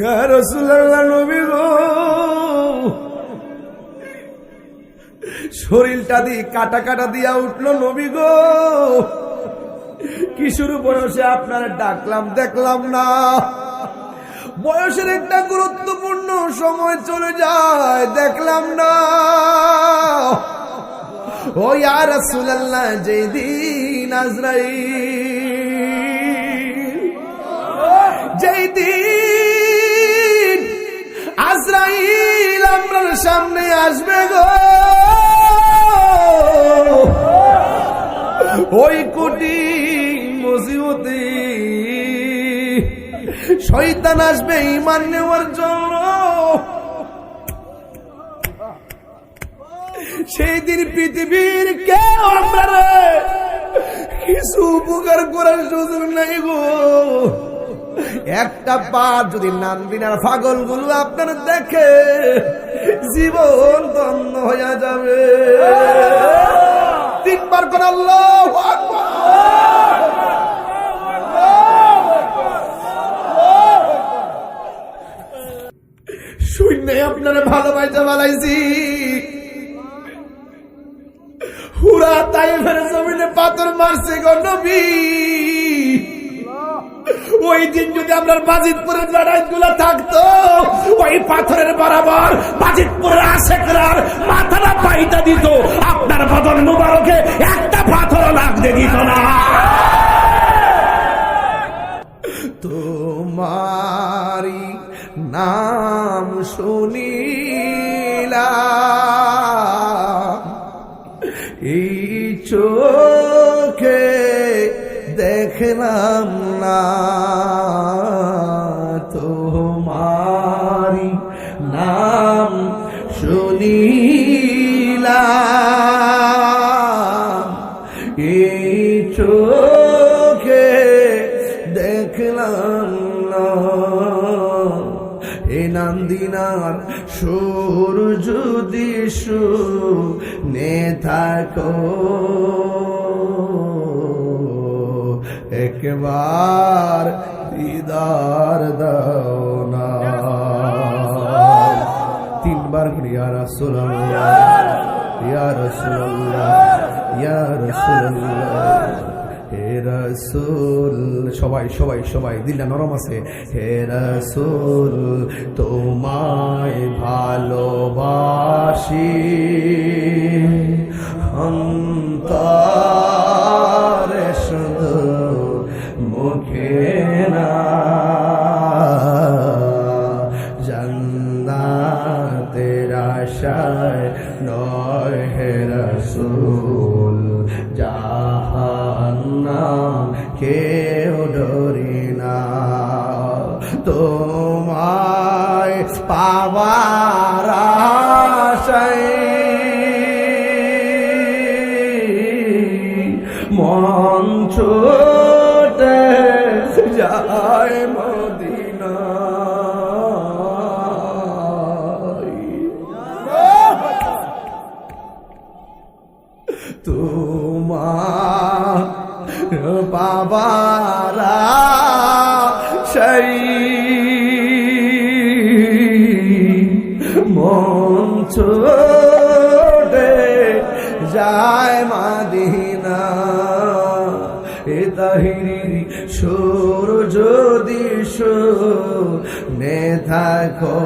ইয়া রাসূলুল্লাহ, নবী গো, শরীরটা দিয়ে কাটা কাটা দিয়া উঠলো নবী গো। কিশোর বয়সে আপনার ডাকলাম, দেখলাম না। বয়সের একটা গুরুত্বপূর্ণ সময় চলে যায়, দেখলাম না। ও ইয়া রাসূলুল্লাহ, যেই দিন আজরাইল আপনার সামনে আসবে গো, ওই কঠিন মুসিবতে শয়তান আসবে ঈমান নেওয়ার জন্য। সেই দিন পৃথিবীর কেউ আপনার কিছু উপকার করার সুযোগ নাই গো। একটা পার যদি নানবিনার পাগল গুলো আপনার দেখে, জীবন ধন্য হয়ে যাবে। তিনবার করে আল্লাহু আকবার। শুনে আপনারা ভালোবাসা বালাইছি। হুরা তাইফের জমিনে পাথর মারছে গো নবী। ওই দিন যদি আপনার বাজিতপুরের লড়াইগুলো থাকতো, ওই পাথরের বরাবর বাজিতপুরের আশেকরার মাথাটা পাইটা দিত, আপনার বদন মুবারকে একটা পাথর লাগতে দিত না। তোমারি নাম শুনিলাম, এই চোখে দেখলাম না। তোমারি নাম শুনিলাম, এই চোখে দেখলাম না। এ নান্দিনার সুর যদি শুনে থাকো, একবার দিদার দাও না। তিনবার ইয়া রাসূলুল্লাহ, ইয়া রাসূলুল্লাহ, ইয়া রাসূলুল্লাহ, হে রাসূল। সবাই সবাই সবাই দিলটা নরম আছে। হে রাসূল, তোমায় ভালোবাসি অন্তরে, শুধু মুখে না। জান্নাতের আশায় নয় হে রাসূল, জাহান্নাম কেউ ডরি না। তোমায় পাবার আশায় মন ছুটে যায় মদিনায়। তোমার বাবার আশায় মন ছুটে যায় মদিনা। এ তাহিরি সুর যদি শুনে থাকো,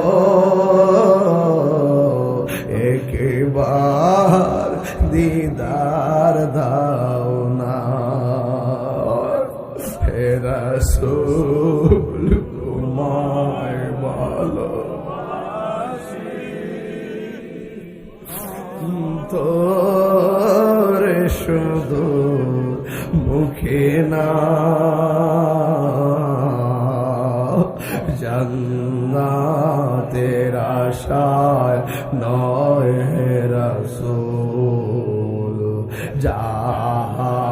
একবার দিদার দাও না। হে রাসূল, তোমায় ভালোবাসি তোরে, শুধু মুখে না। জান্নাতের আশায় নয় হে রাসূল, জাহান্নাম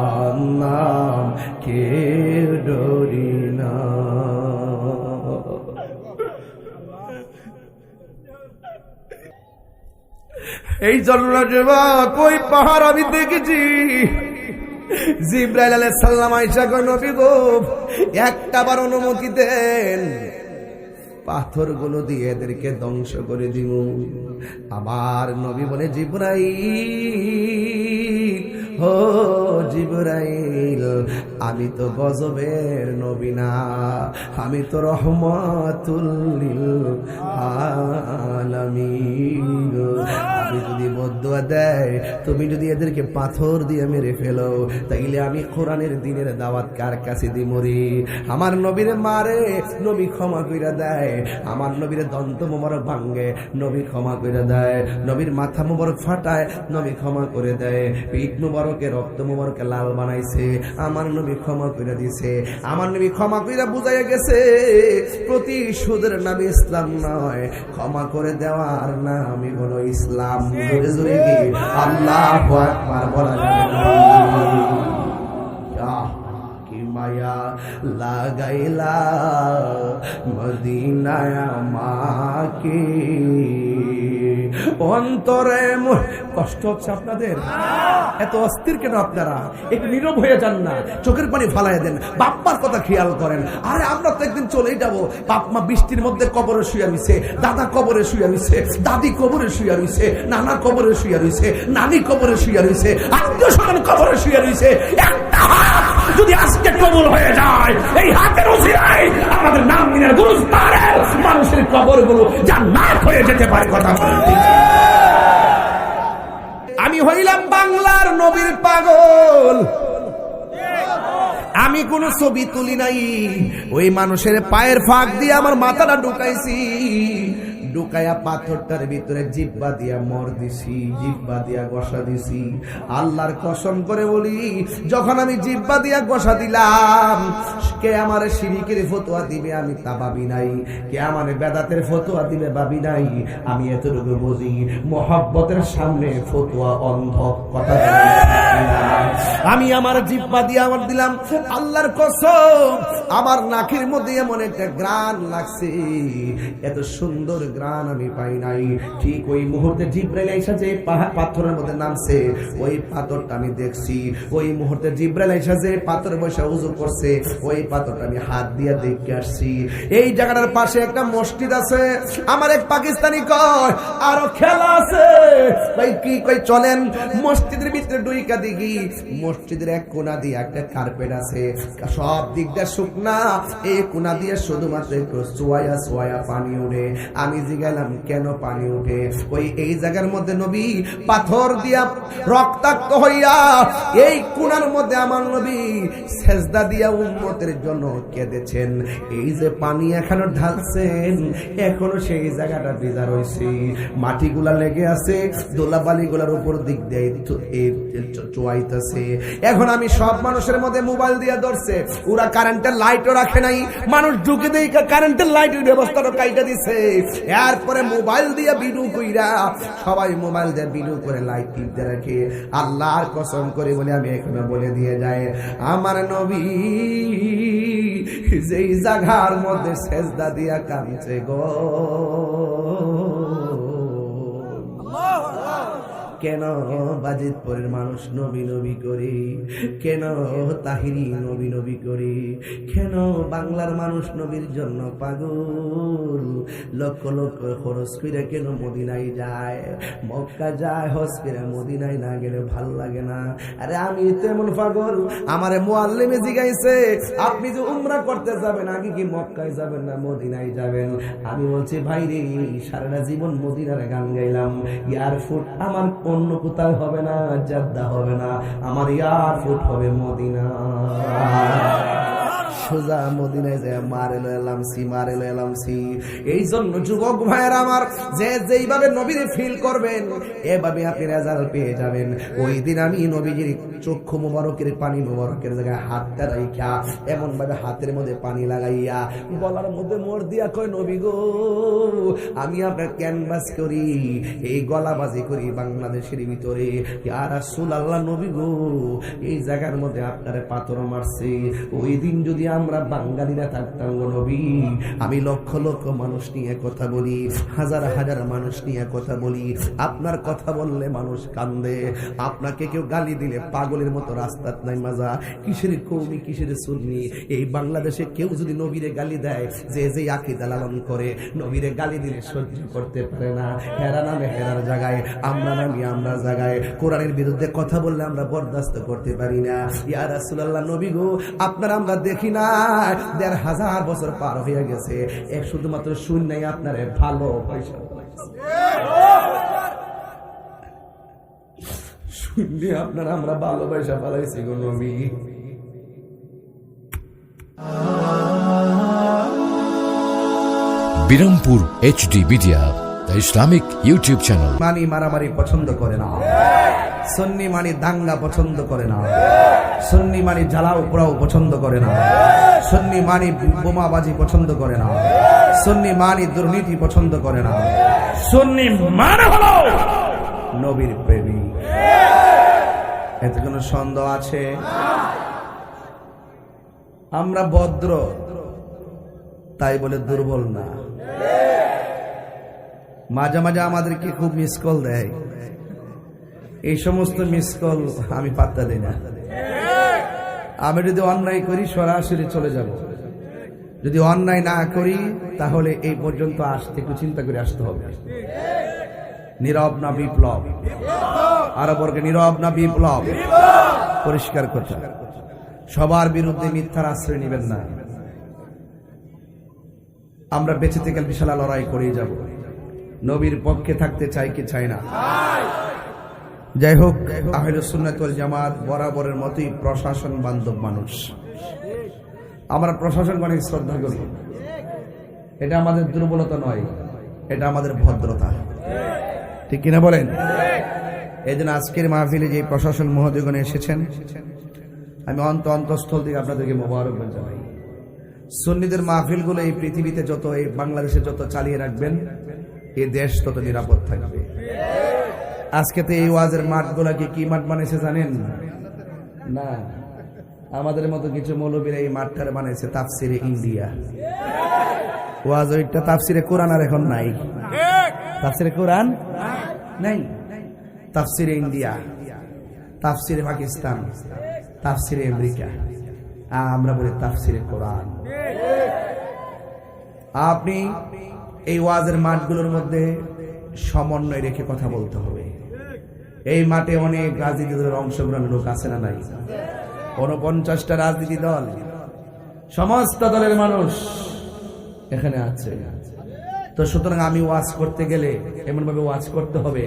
কেউ ডরি না। এই জন্য কই পাহাড় আমি দেখেছি, জিবরাইল আলাইহিস সালাম আয়েশা কই নবী গো একটাবার অনুমতি দেন, পাথরগুলো দিয়ে এদেরকে ধ্বংস করে দিব। আমার নবী বলে জিবরাইল, ও জিবরাইল, আমি তো গজবের নবী না, আমি তো রহমাতুল লিল আলামিন। আমি যদি বদদুয়া দেয়, তুমি যদি এদেরকে পাথর দিয়ে মেরে ফেলো, তাইলে আমি কোরআনের দ্বীনের দাওয়াত কার কাছে দি মরি? আমার নবীর মারে, নবী ক্ষমা কইরা দেয়। আমার নবীর দন্ত মোবারক ভাঙ্গে, নবী ক্ষমা করে দেয়। নবীর মাথা মোবারক ফাটায়, নবী ক্ষমা করে দেয়। পিঠ মোবারকে, রক্ত মোবারকে লাল বানাইছে, আমার নবী ক্ষমা করে দিছে। আমার নবী ক্ষমা করে বুঝাইয়া গেছে প্রতিশোধের নাম ইসলাম নয়, ক্ষমা করে দেওয়ার নামই হলো ইসলাম। জোরে জোরে কি আল্লাহু আকবার বলা যাবে না? কি মায়া লাগাইলা মদিনায় আমাকে, অন্তরে কষ্ট হচ্ছে আপনাদের? এত অস্থির কেন আপনারা? একটু নীরব হয়ে যান না, চোখের পানি ফালাই দেন, বাপ্পার কথা খেয়াল করেন। আরে আমরা তো একদিন চলেই যাবো। বাপমা বৃষ্টির মধ্যে কবরে শুয়ে রইছে, দাদা কবরে শুয়ে রইছে, দাদি কবরে শুয়ে রইছে, নানা কবরে শুয়ে রইছে, নানি কবরে শুয়ে রইছে, আত্মীয় স্বজন কবরে শুয়ে রইছে। একটা হাত যদি আজকে কবুল হয়ে যায়, এই হাতের উসিলায় আমাদের নাম মিনের গুরুস্থানের মানুষের কবরগুলো জান্নাত হয়ে যেতে পারে। কথা বলেন। আমি হইলাম বাংলার নবীর পাগল, আমি কোন ছবি তুলি নাই, ওই মানুষের পায়ের ফাঁক দিয়ে আমার মাথাটা ঢুকাইছি, ঢুকাইয়া পাথরটার ভিতরে জিব্বা দিয়া মর দিছি, জিব্বা দিয়া গসা দিছি। আল্লাহর কসম করে বলি, যখন আমি জিব্বা দিয়া গসা দিলাম, কে আমার শিরিকের ফতোয়া দিবে আমি তা ভাবি নাই, কে আমার বেদাতের ফতোয়া দিবে ভাবি নাই। আমি এতটুকু বুঝি, মোহাব্বতের সামনে ফতোয়া অন্ধ। কথা আমি আমার জিব্বা দিয়ে আমার দিলাম, আল্লাহর কসম আমার নাকের মধ্যে এমন একটা গ্রান লাগছে, এত সুন্দর গ্রান আমি পাই নাই। ঠিক ওই মুহূর্তে জিবরাইল আইসা যে পাথরের মধ্যে নামছে, ওই পাথরটা আমি দেখছি। ওই মুহূর্তে জিবরাইল আইসা যে পাথরে বসে উযু করছে, ওই পাথরটা আমি হাত দিয়ে দেখে আসছি। এই জায়গাটার পাশে একটা মসজিদ আছে। আমার এক পাকিস্তানি কয় আরো খেলা আছে ভাই, কি কই চলেন মসজিদের ভিতরে ডুইকা দিগি। মসজিদের এক কোণা দিয়ে একটা কার্পেট আছে, সব দিক দিয়ে শুকনা, এই কোণা দিয়ে শুধুমাত্র একটু সোয়া সোয়া পানি উঠে। আমি জিজ্ঞাসলাম কেন পানি উঠে? ওই এই জায়গার মধ্যে নবী পাথর দিয়া রক্তাক্ত হইয়া এই কোণার মধ্যে আমার নবী সেজদা দিয়া উম্মতের জন্য কেঁদেছেন। এই যে পানি এখনো ঢালছেন, এখনো সেই জায়গাটা ভিজা রয়েছে, মাটিগুলা লেগে আছে, দোলাবালি গুলার উপর দিক দিয়ে চুয়াইতেছে। এখন আমি সব মানুষের মধ্যে মোবাইল দিয়ে ধরছে, ওরা কারেন্টের লাইটও রাখে নাই, মানুষ ঢুকে দিয়ে কারেন্টের লাইটের ব্যবস্থাটা কাইটা দিছে। এরপরে মোবাইল দিয়ে ভিডিও কইরা সবাই মোবাইল দিয়ে ভিডিও করে লাইট টিপতে রাখে। আল্লাহর কসম করে বলে আমি এখানে বলে দিয়ে যাই, আমার নবী যেই জায়গার মধ্যে সেজদা দিয়া কাঁদছে গো, কেন বাজিতপুরের মানুষ নবী নবী করে, কেন তাহিরি নবী নবী করে, কেন বাংলার মানুষ নবীর জন্য পাগল, লক্ষ লক্ষ খরচ করে কেন মদিনায় যায়, মক্কা যায়, হজ করে মদিনায় না গেলে ভাল লাগে না। আরে আমি তেমন পাগল, আমারে মুআল্লিমে জিগাইছে আপনি যে উমরা করতে যাবেন, আগে কি মক্কায় যাবেন না মদিনায় যাবেন? আমি বলছি ভাই রে, সারাটা জীবন মদিনার গান গাইলাম, এয়ারফুট আমার অন্য কোথাও হবে না, জাদ্দা হবে না, আমার এয়ারফুট হবে মদিনা। সোজা মদিনায় যায় মারে লামছি। এই জন্য যুবক ভাইয়ের আমার, যে যেইভাবে নবীর ফিল করবেন এভাবে আপনি রেজাল্ট পেয়ে যাবেন। ওই দিন আমি নবীজির চক্ষু মোবারকের পানি মোবারকের জায়গায় হাতটা রাইখা এমন ভাবে হাতের মধ্যে পানি লাগাইয়া গলার মধ্যে মোর দিয়া কয়, নবী গো আমি আপনার ক্যানভাস করি, এই গলাবাজি করি বাংলাদেশের ভিতরে, ইয়া রাসূলুল্লাহ নবী গো এই জায়গার মধ্যে আপনার পাথর মারছে, ওই দিন যদি আমরা বাঙালিরা থাকতাম গো নবী, আমি লক্ষ লক্ষ মানুষ নিয়ে কথা বলি, হাজার হাজার মানুষ নিয়ে কথা বলি, আপনার কথা বললে মানুষ কান্দে, আপনাকে কেউ গালি দিলে পাগলের মতো রাস্তার নাই মাজা, কিসের কৌমি কিসের সুন্নি। এই বাংলাদেশে কেউ যদি নবীরে গালি দেয়, যে যে আকীদা লালন করে, নবীরে গালি দিলে সহ্য করতে পারে না, হেরা নামে হেরার জায়গায়, আমরা নামি আমরা জায়গায়, কোরআনের বিরুদ্ধে কথা বললে আমরা বরদাস্ত করতে পারি না। ইয়া রাসূলুল্লাহ, নবী গো, আপনার আমরা দেখি না, ১৫০০ বছর পার হয়ে গেছে, শুধুমাত্র শূন্যই আপনার ভালো পয়সা শূন্য আপনার আমরা ভালোবাসা পালাইছি গো নবী। Birampur HD media, the Islamic YouTube channel. মানি মারামারি পছন্দ করে না, সুন্নি মানি দাঙ্গা পছন্দ করে না, সুন্নি মানি জ্বালাও পোড়াও পছন্দ করে না, সুন্নি মানি বোমাবাজি পছন্দ করে না, সুন্নি মানি দুর্নীতি পছন্দ করে না, সুন্নি মানে হলো নবীর প্রেমী। এতে কোনো সন্দেহ আছে? আমরা ভদ্র তাই বলে দুর্বল না। মাঝে মাঝে আমাদেরকে খুব মিস কল দেয়, এই সমস্ত মিস কল আমি পাত্তা দিই না। আমি যদি অন্যায় করি সরাসরি চলে যাব, যদি অন্যায় না করি তাহলে এই পর্যন্ত আসতে একটু চিন্তা করে আসতে হবে। নীরব না বিপ্লব? আরো বর্গে নীরব না বিপ্লব? পরিষ্কার কথা, সবার বিরুদ্ধে মিথ্যার আশ্রয় নেবেন না। আমরা বেঁচে থেকে বিশাল লড়াই করে যাব, নবীর পক্ষে থাকতে চাই কি চাই না? যাই হোক, আহলুস সুন্নাত ওয়াল জামাত বরাবরের মতোই প্রশাসন বান্ধব মানুষ। আমরা প্রশাসন অনেক শ্রদ্ধা করি, এটা আমাদের দুর্বলতা নয়, এটা আমাদের ভদ্রতা, ঠিক কিনা বলেন? এই জন্য আজকের মাহফিলে যে প্রশাসন মহোদয়গণ এসেছেন, আমি অন্তঃস্থল থেকে আপনাদেরকে মোবারকবাদ জানাই। সুন্নিদের মাহফিলগুলো এই পৃথিবীতে যত, এই বাংলাদেশে যত চালিয়ে রাখবেন, এই দেশ তত নিরাপদ থাকবে। আজকে তো এই ওয়াজের মাঠগুলাকে কি মাঠ বানিয়েছে জানেন না? আমাদের মতো কিছু মৌলবীরা এই মাঠটারে বানিয়েছে তাফসিরে ইন্ডিয়া। ওয়াজ ওইটা তাফসিরে কোরআন আর এখন নাই, তাফসিরে কোরআন নাই, তাফসিরে ইন্ডিয়া, তাফসিরে পাকিস্তান, তাফসিরে আমেরিকা, আমরা বলি তাফসিরে কোরআন। আপনি এই ওয়াজের মাঠগুলোর মধ্যে সমন্বয় রেখে কথা বলতে হবে। এই মাঠে অনেক রাজনীতি দলের অংশগ্রহণ লোক আছে না নাই? 49টা রাজনীতি দল, সমস্ত দলের মানুষ এখানে আছে। তো সুতরাং আমি ওয়াজ করতে গেলে এমন ভাবে ওয়াজ করতে হবে,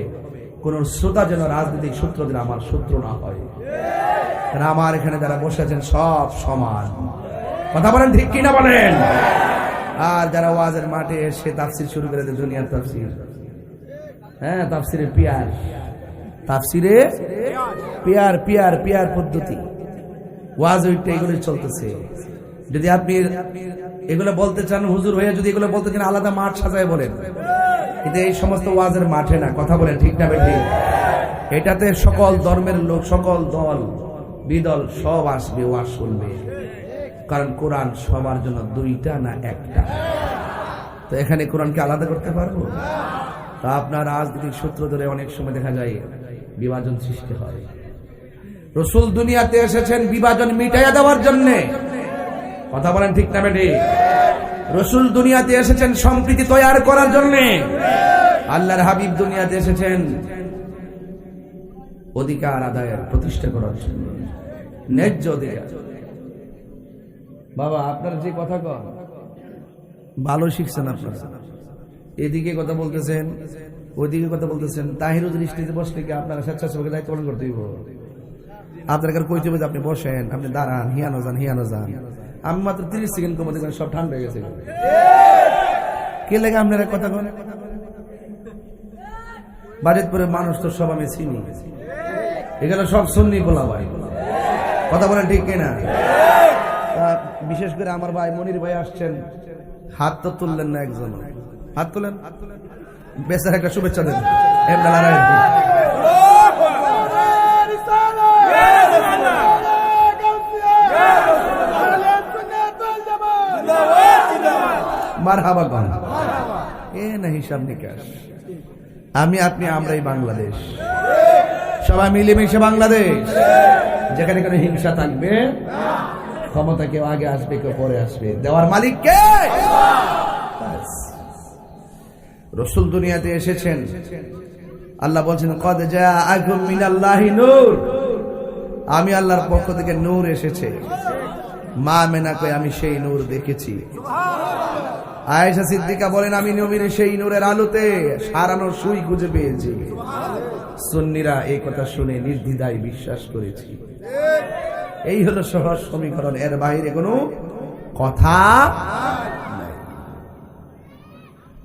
কোন শ্রোতা যেন রাজনৈতিক সূত্রদের আমার সূত্র না হয়। আমার এখানে যারা বসে আছেন সব সমান, কথা বলেন ঠিক কিনা বলেন? আর যারা ওয়াজের মাঠে এসে তাফসির শুরু করে দেয়, দুনিয়ার তাফসির, হ্যাঁ, তাফসিরে পিয়ার, তাফসিরে পিয়ার পিয়ার পিয়ার পদ্ধতি, ওয়াজ ওইটা এগুলো চলতেছে। যদি আপনি এগুলো বলতে চান হুজুর হয়ে, যদি এগুলো বলতে চান আলাদা মাঠ সাজায় বলেন, কিন্তু এই সমস্ত ওয়াজের মাঠে না, কথা বলেন ঠিক না বেঠিক? এটাতে সকল ধর্মের লোক, সকল দল বিদল সব আসবে, ওয়াজ শুনবে, কারণ কোরআন সবার জন্য দুইটা না একটা। তো এখানে কোরআনকে আলাদা করতে পারবো? তা আপনার রাজনৈতিক সূত্র ধরে অনেক সময় দেখা যায় বিভাজন সৃষ্টি হয়। রাসূল দুনিয়াতে এসেছেন বিভাজন মিটাইয়া দেওয়ার জন্য, কথা বলেন ঠিক না বেঠিক? রাসূল দুনিয়াতে এসেছেন সম্প্রীতি তৈরি করার জন্য। আল্লাহর হাবিব দুনিয়াতে এসেছেন অধিকার আদায়ের প্রতিষ্ঠা করার জন্য, ন্যায্য অধিকার। বাবা, আপনার যে কথা কন ভালো শিখছেন, আপনারা এদিকে কথা বলতেছেন, ওইদিকে কথা বলতেছেন। তাহিরুদ্দিন স্টেজে বসলে কি আপনারা স্বেচ্ছাসেবকের দায়িত্ব পালন করতে হইব? আপনার কাছে কইতে হবে আপনি বসেন, আপনি দাঁড়ান, হিয়ানো যান, হিয়ানো যান। আমি মাত্র 30 সেকেন্ড কমে দেখবেন সব ঠান্ডা হয়ে গেছে। কে লেগে আপনারা কথা কন? বাজিতপুরের মানুষ তো সব আমি চিনি, এখানে সব সুন্নি বলা ভাই, কথা বলেন ঠিক কিনা? বিশেষ করে আমার ভাই মনির ভাই আসছেন, হাত তো তুললেন না, একজন হাত তুলেন, বেচার একটা শুভেচ্ছা দেন। মারহাবা কন। এ না হিসাব নিকাশ। আমি আপনি আমরাই বাংলাদেশ, সবাই মিলেমিশে বাংলাদেশ, যেখানে কোনো হিংসা থাকবে, ক্ষমতা কেউ আগে আসবে কেউ পরে আসবে, দেওয়ার মালিক কে? রাসূল দুনিয়াতে এসেছেন, আল্লাহ বলছেন কদ জাআকুম মিনাল্লাহি নূর, আমি আল্লাহর পক্ষ থেকে নূর এসেছে। মা মেনা কই আমি সেই নূর দেখেছি। আয়েশা সিদ্দিকা বলেন আমি নবীর সেই নূরের আলোতে সারানোর সুই খুঁজে পেয়েছি। সুন্নিরা এই কথা শুনে নির্দ্বিধায় বিশ্বাস করেছি। এই হলো সহজ সমীকরণ, এর বাইরে কোনো কথা নাই।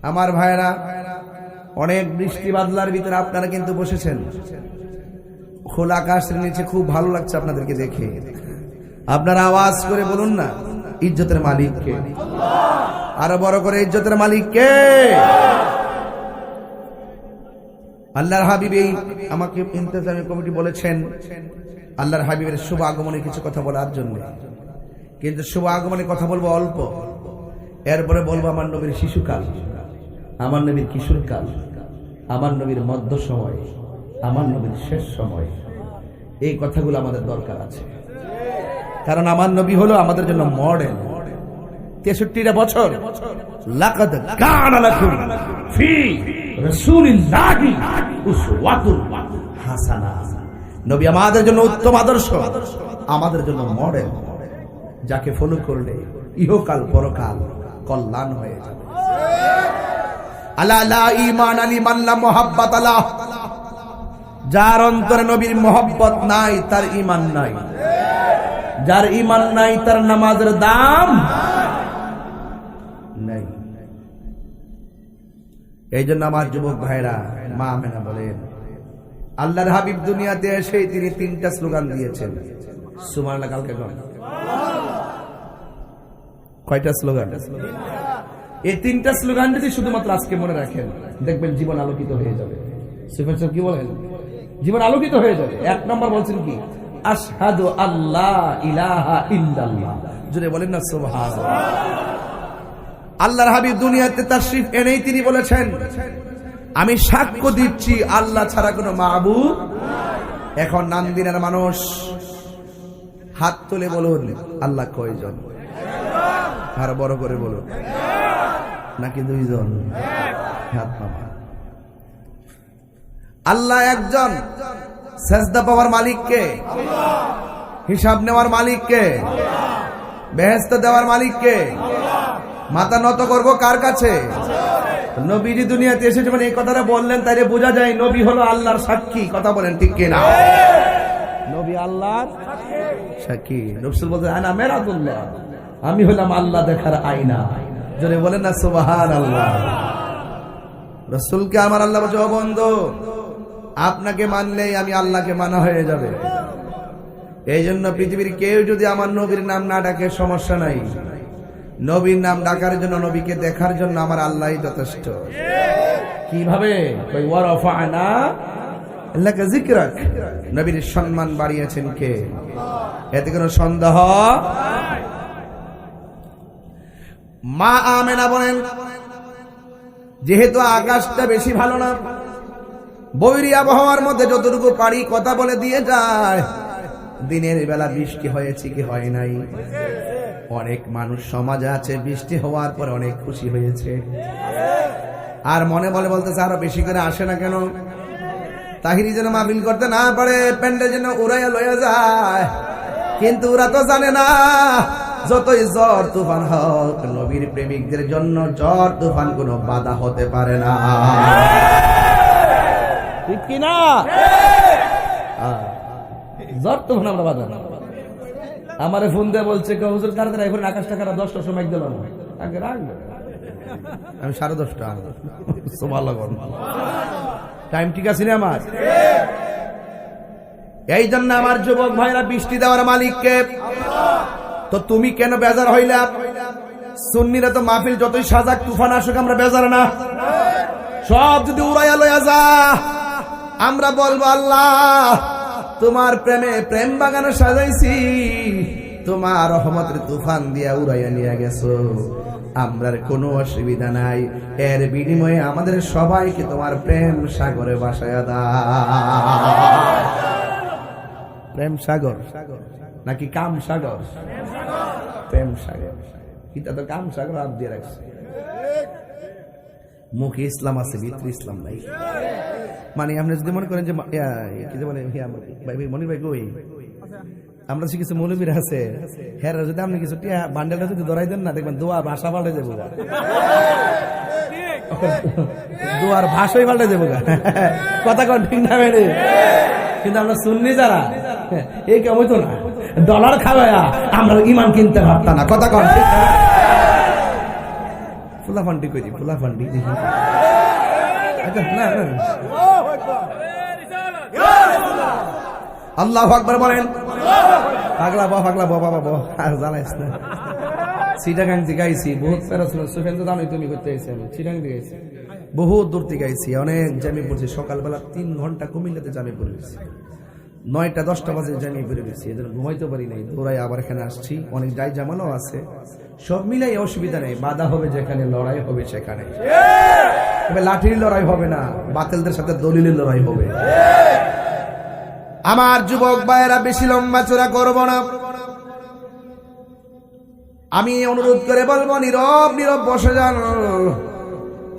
আমার ভাইরা, অনেক বৃষ্টি বাদলার ভিতরে আপনারা কিন্তু বসেছেন, খোলা আকাশের নিচে, খুব ভালো লাগছে আপনাদেরকে দেখে। আপনারা আওয়াজ করে বলুন না ইজ্জতের মালিক কে? আরো বড় করে, ইজ্জতের মালিক কে? আল্লাহর হাবিব আমাকে ইন্তেজামি কমিটি বলেছেন আল্লাহর হাবিবের শুভ আগমনে কিছু কথা বলার জন্য, কিন্তু শুভ আগমনে কথা বলবো অল্প, এরপরে বলবো আমার নবীর শিশুকাল, আমার নবীর কিশোরকাল, আমার নবীর মধ্য সময়, আমার নবীর শেষ সময়। এই কথাগুলো আমাদের দরকার আছে, কারণ আমার নবী হলো আমাদের জন্য মডেল। 63টা বছর লাকাদ কানা লাকুম ফি রাসূলিল্লাহি উসওয়াতুন হাসানা, নবী আমাদের জন্য উত্তম আদর্শ, আমাদের জন্য মডেল, যাকে ফলো করলে ইহকাল পরকাল কল্যাণ হয়ে যাবে। আলা লা ঈমান লিমান লা মুহাব্বাত আলা, যার অন্তরে নবীর মহব্বত নাই তার ঈমান নাই, যার ঈমান নাই তার নামাজের দাম নাই। এই জন্য আমার যুবক ভাইরা, মা মেনা বলেন আল্লাহর হাবিব দুনিয়াতে এসে তিনি 3টা স্লোগান দিয়েছেন। সুবহানাল্লাহ, কালকে কয়টা স্লোগান? এই 3টা স্লোগান যদি শুধুমাত্র আজকে মনে রাখেন, দেখবেন জীবন আলোকিত হয়ে যাবে। সুফিয়ান সাহেব কি বলেন? জীবন আলোকিত হয়ে যাবে। 1 নম্বর বলছেন কি? আশহাদু আল্লাহ ইলাহা ইল্লাল্লাহ। জোরে বলেন না সুবহানাল্লাহ। আল্লাহর হাবিব দুনিয়াতে তাশরীফ এনেই তিনি বলেছেন আমি সাক্ষ্য দিচ্ছি আল্লাহ ছাড়া কোনো মাবুদ নাই। এখন নান্দিনার মানুষ হাত তুলে বলুন আল্লাহ কয়জন? আর বড় করে বলুন, নাকি 2 জন? হাত নামান। আল্লাহ একজন। সেজদা পাওয়ার মালিক কে? হিসাব নেওয়ার মালিক কে? বেহেশত দেওয়ার মালিক কে? মাথা নত করব কার কাছে? নবীজি দুনিয়াতে এসে যখন এই কথাটা বললেন, তাইলে বোঝা যায় নবী হলো আল্লাহর সাক্ষী। কথা বলেন ঠিক কিনা? নবী আল্লাহর সাক্ষী। রাসূল বলতেন আনা মিরাতুল্লাহ, আমি হলাম আল্লাহ দেখার আয়না। জোরে বলেন না সুবহানাল্লাহ। রাসূলকে আমার আল্লাহ বলছে, ও বন্ধু, আপনাকে মানলেই আমি আল্লাহকে মানা হয়ে যাবে। এই জন্য পৃথিবীর কেউ যদি আমার নবীর নাম না ডাকে সমস্যা নাই, নবীর নাম ডাকার জন্য, নবীকে দেখার জন্য আমার আল্লাহই যথেষ্ট। কিভাবে? কই ওয়ারাফা'না লাকা যিকরাক, নবীর সম্মান বাড়িয়েছেন কে? এতে কোনো সন্দেহ? মা আমেনা বলেন যেহেতু আকাশটা বেশি ভালো না, বৈরী আবহাওয়ার মধ্যে যতটুকু পারি কথা বলে দিয়ে যায়, দিনের বেলা বৃষ্টি হয়েছে কি হয় নাই। অনেক মানুষ সমাজে আছে বৃষ্টি হওয়ার পর অনেক খুশি হয়েছে, আর মনে বলে বলতেছে আরো বেশি করে আসে না কেন? তাহিরি যেন মাহফিল করতে না পারে, প্যান্ডে যেন উড়াইয়া লইয়া যায়। কিন্তু ওরা তো জানে না, যতই ঝড় তুফান হোক, নবীর প্রেমিকদের জন্য ঝড় তুফান কোনো বাধা হতে পারে না। ঠিক কিনা? ঝড় তুফান আমরা বাধা না। আমারে ফোন দিয়ে বলছে হুজুর তাড়াতাড়ি এখন আকাশটা খারাপ, 10টার সময় দিল না, আগে রাখবে। আমি 10:30 সুবহানাল্লাহ, টাইম ঠিক আছে না আমার? এই জন্য আমার যুবক ভাইরা, বৃষ্টি দেওয়ার মালিককে। তো তুমি কেন বেজার হইলা? সুন্নিরা তো মাহফিল যতই সাজাক তুফান আসুক আমরা বেজার না। সব যদি উড়াইয়া লইয়া যা, আমরা বলবো আল্লাহ তোমার প্রেমে প্রেম বাগানে সাজাইছি, তোমার রহমতের তুফান দিয়া উড়াইয়া নিয়ে গেছো। আমরার কোনো অসুবিধা নাই, এর বিনিময়ে আমাদের সবাইকে তোমার প্রেম সাগরে ভাসায়া দাও। প্রেম সাগর নাকি কাম সাগর? প্রেম সাগর। এটা তো কাম সাগর হাত দিয়ে রাখছে। মুখে ইসলাম আছে, ভিতরে ইসলাম নাই। মানে আপনি যদি মনে করেন যে কি যে বলে মনির ভাই কই, আমরা সে কিছু মৌলবীরা আছে, হ্যাঁ যদি আপনি কিছু বান্ডেলটা যদি ধরাই দেন না, দেখবেন দোয়া ভাষা পাল্টে যাবো, দোয়ার ভাষাই পাল্টে যাবো। কথা কন ঠিক না বেড়ে? কিন্তু আমরা শুননি যারা এই কেমন তো না, ডলার খাওয়া আমরা ইমান কিনতে পারতাম না। কথা কন ঠিক না? ফুলা ফান্ডি করি, ফুলা ফান্ডি না। আল্লাহু আকবার বলেন। পাগলা বাবা আর জ্বালাইস না। চিটাগাং থেকে গাইছি, বহুত প্যারা ছিল। সুফিয়ান তো জানোই তুমি করতে গেছি, আমি চিটাগাং থেকে গাইছি, বহুত দূর থেকে গাইছি, অনেক জামি পড়ছি। সকালবেলা 3 ঘন্টা কুমিল্লাতে জামি পড়ে গেছি, 9টা-10টা বাজে জামি পড়ে গেছি, এদের ঘুমাইতে পারি নাই। দৌড়াই আবার এখানে আসছি, অনেক যাই জামানো আছে, সব মিলাই অসুবিধা নেই। বাধা হবে যেখানে, লড়াই হবে সেখানে। তবে লাঠির লড়াই হবে না, বাতিলদের সাথে দলিলের লড়াই হবে। আমার যুবক ভাইয়েরা, বেশি লম্বা চোরা করব না। আমি অনুরোধ করে বলবো, নীরব নীরব বসে যান।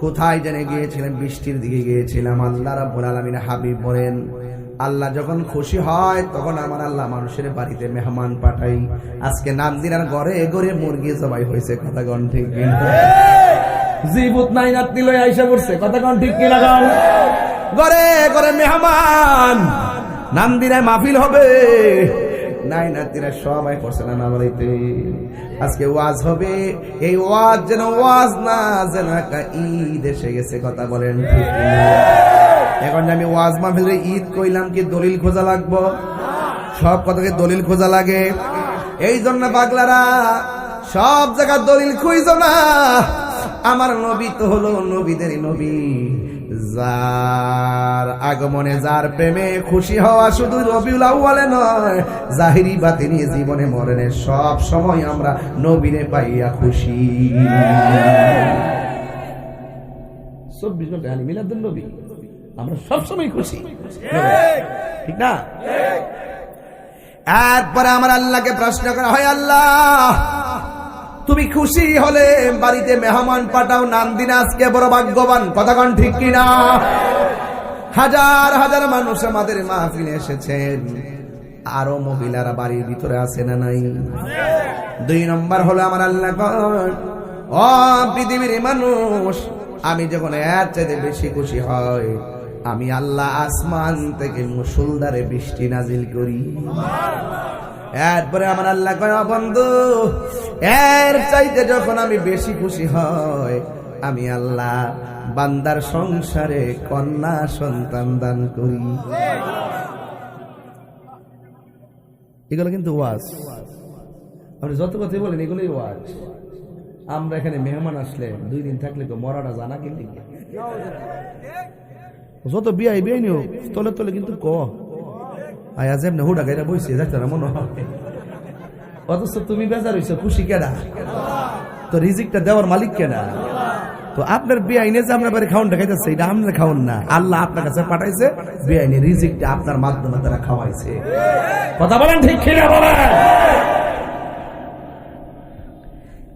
কোথায় জেনে গিয়েছিলেন? বৃষ্টির দিকে গিয়েছিলাম। আল্লাহ রাব্বুল আলামিন হাবিব বলেন, আল্লাহ যখন খুশি হয় তখন আমার আল্লাহ মানুষের বাড়িতে মেহমান পাঠাই। আজকে নামদিনার ঘরে ঘরে মুরগি জবাই হয়েছে। কথা কন ঠিক কিনা? জীবত নাই নাতনি লই আইসা পড়ছে। কথা কন ঠিক কিনা? ঘরে ঘরে মেহমান, নামদিনায় মাহফিল হবে, নাই নাতিরা সবাই পড়ছে না বাড়িতে। আজকে ওয়াজ হবে, এই ওয়াজ যেন ওয়াজ না, যেন একটা ঈদ এসে গেছে। কথা বলেন ঠিক কিনা? এখন আমি ওয়াজ মাহফিলে ঈদ কইলাম, কি দলিল খোঁজা লাগবো? সব কথাকে দলিল খোঁজা লাগে। এই জন্য পাগলারা সব জায়গা দলিল খুঁজো না। আমার নবী তো হলো নবীদের নবী, যার আগমনে যার প্রেমে খুশি হওয়া শুধু রবিউল আউয়ালে নয়, জাহিরি বাতিনি জীবনে মরণে সব সময় আমরা নবীরে পাইয়া খুশি। 24 ঘন্টা আলী মিলাদুন নবী, আমরা সব সময় খুশি, ঠিক না? এরপরে আমার আল্লাহকে প্রশ্ন করা হয়, আল্লাহ তুমি খুশি হলে বাড়িতে মেহমান পাঠাও, নাম দিন আজকে বড় ভাগ্যবান। কথা কন ঠিক কিনা? হাজার হাজার মানুষ আমাদের মাহফিলে এসেছেন, আরো মহিলারা বাড়ির ভিতরে আছে না নাই? 2 নম্বর হলো আমার আল্লাহ কন, ও পৃথিবীর মানুষ, আমি যখন এর চাইতে বেশি খুশি হয়, আমি আল্লাহ আসমান থেকে মুষলধারে বৃষ্টি নাজিল করি। এরপরে আমার আল্লাহ কয়, বন্ধু এর চাইতে যখন আমি বেশি খুশি হয়, আমি আল্লাহ বান্দার সংসারে কন্যা সন্তান দান করি। এগুলো কিন্তু ওয়াজ, আপনি যত কথা বলেন এগুলোই ওয়াজ। আমরা এখানে মেহমান আসলে 2 দিন থাকলে তো মরাটা জানা কিন্তু যত বিয়াই বিয়াই নিও তলে তলে কিন্তু আজ এমনি হুডা গাইরা বইছে যাচ্ছে না মনে হয়। অথচ তুমি বেজার হইছো, খুশি কেডা? তো রিজিকটা দেওয়ার মালিক কেডা? তো আপনার বেআইনে যে আপনার বাড়ি খাওয়ানটা খাইতেছে, এটা আপনার খাওয়ান না, আল্লাহ আপনার কাছে পাঠাইছে, বেআইনে রিজিকটা আপনার মাধ্যমে তারা খাওয়াইছে। কথা বলেন ঠিক কিনা বলেন?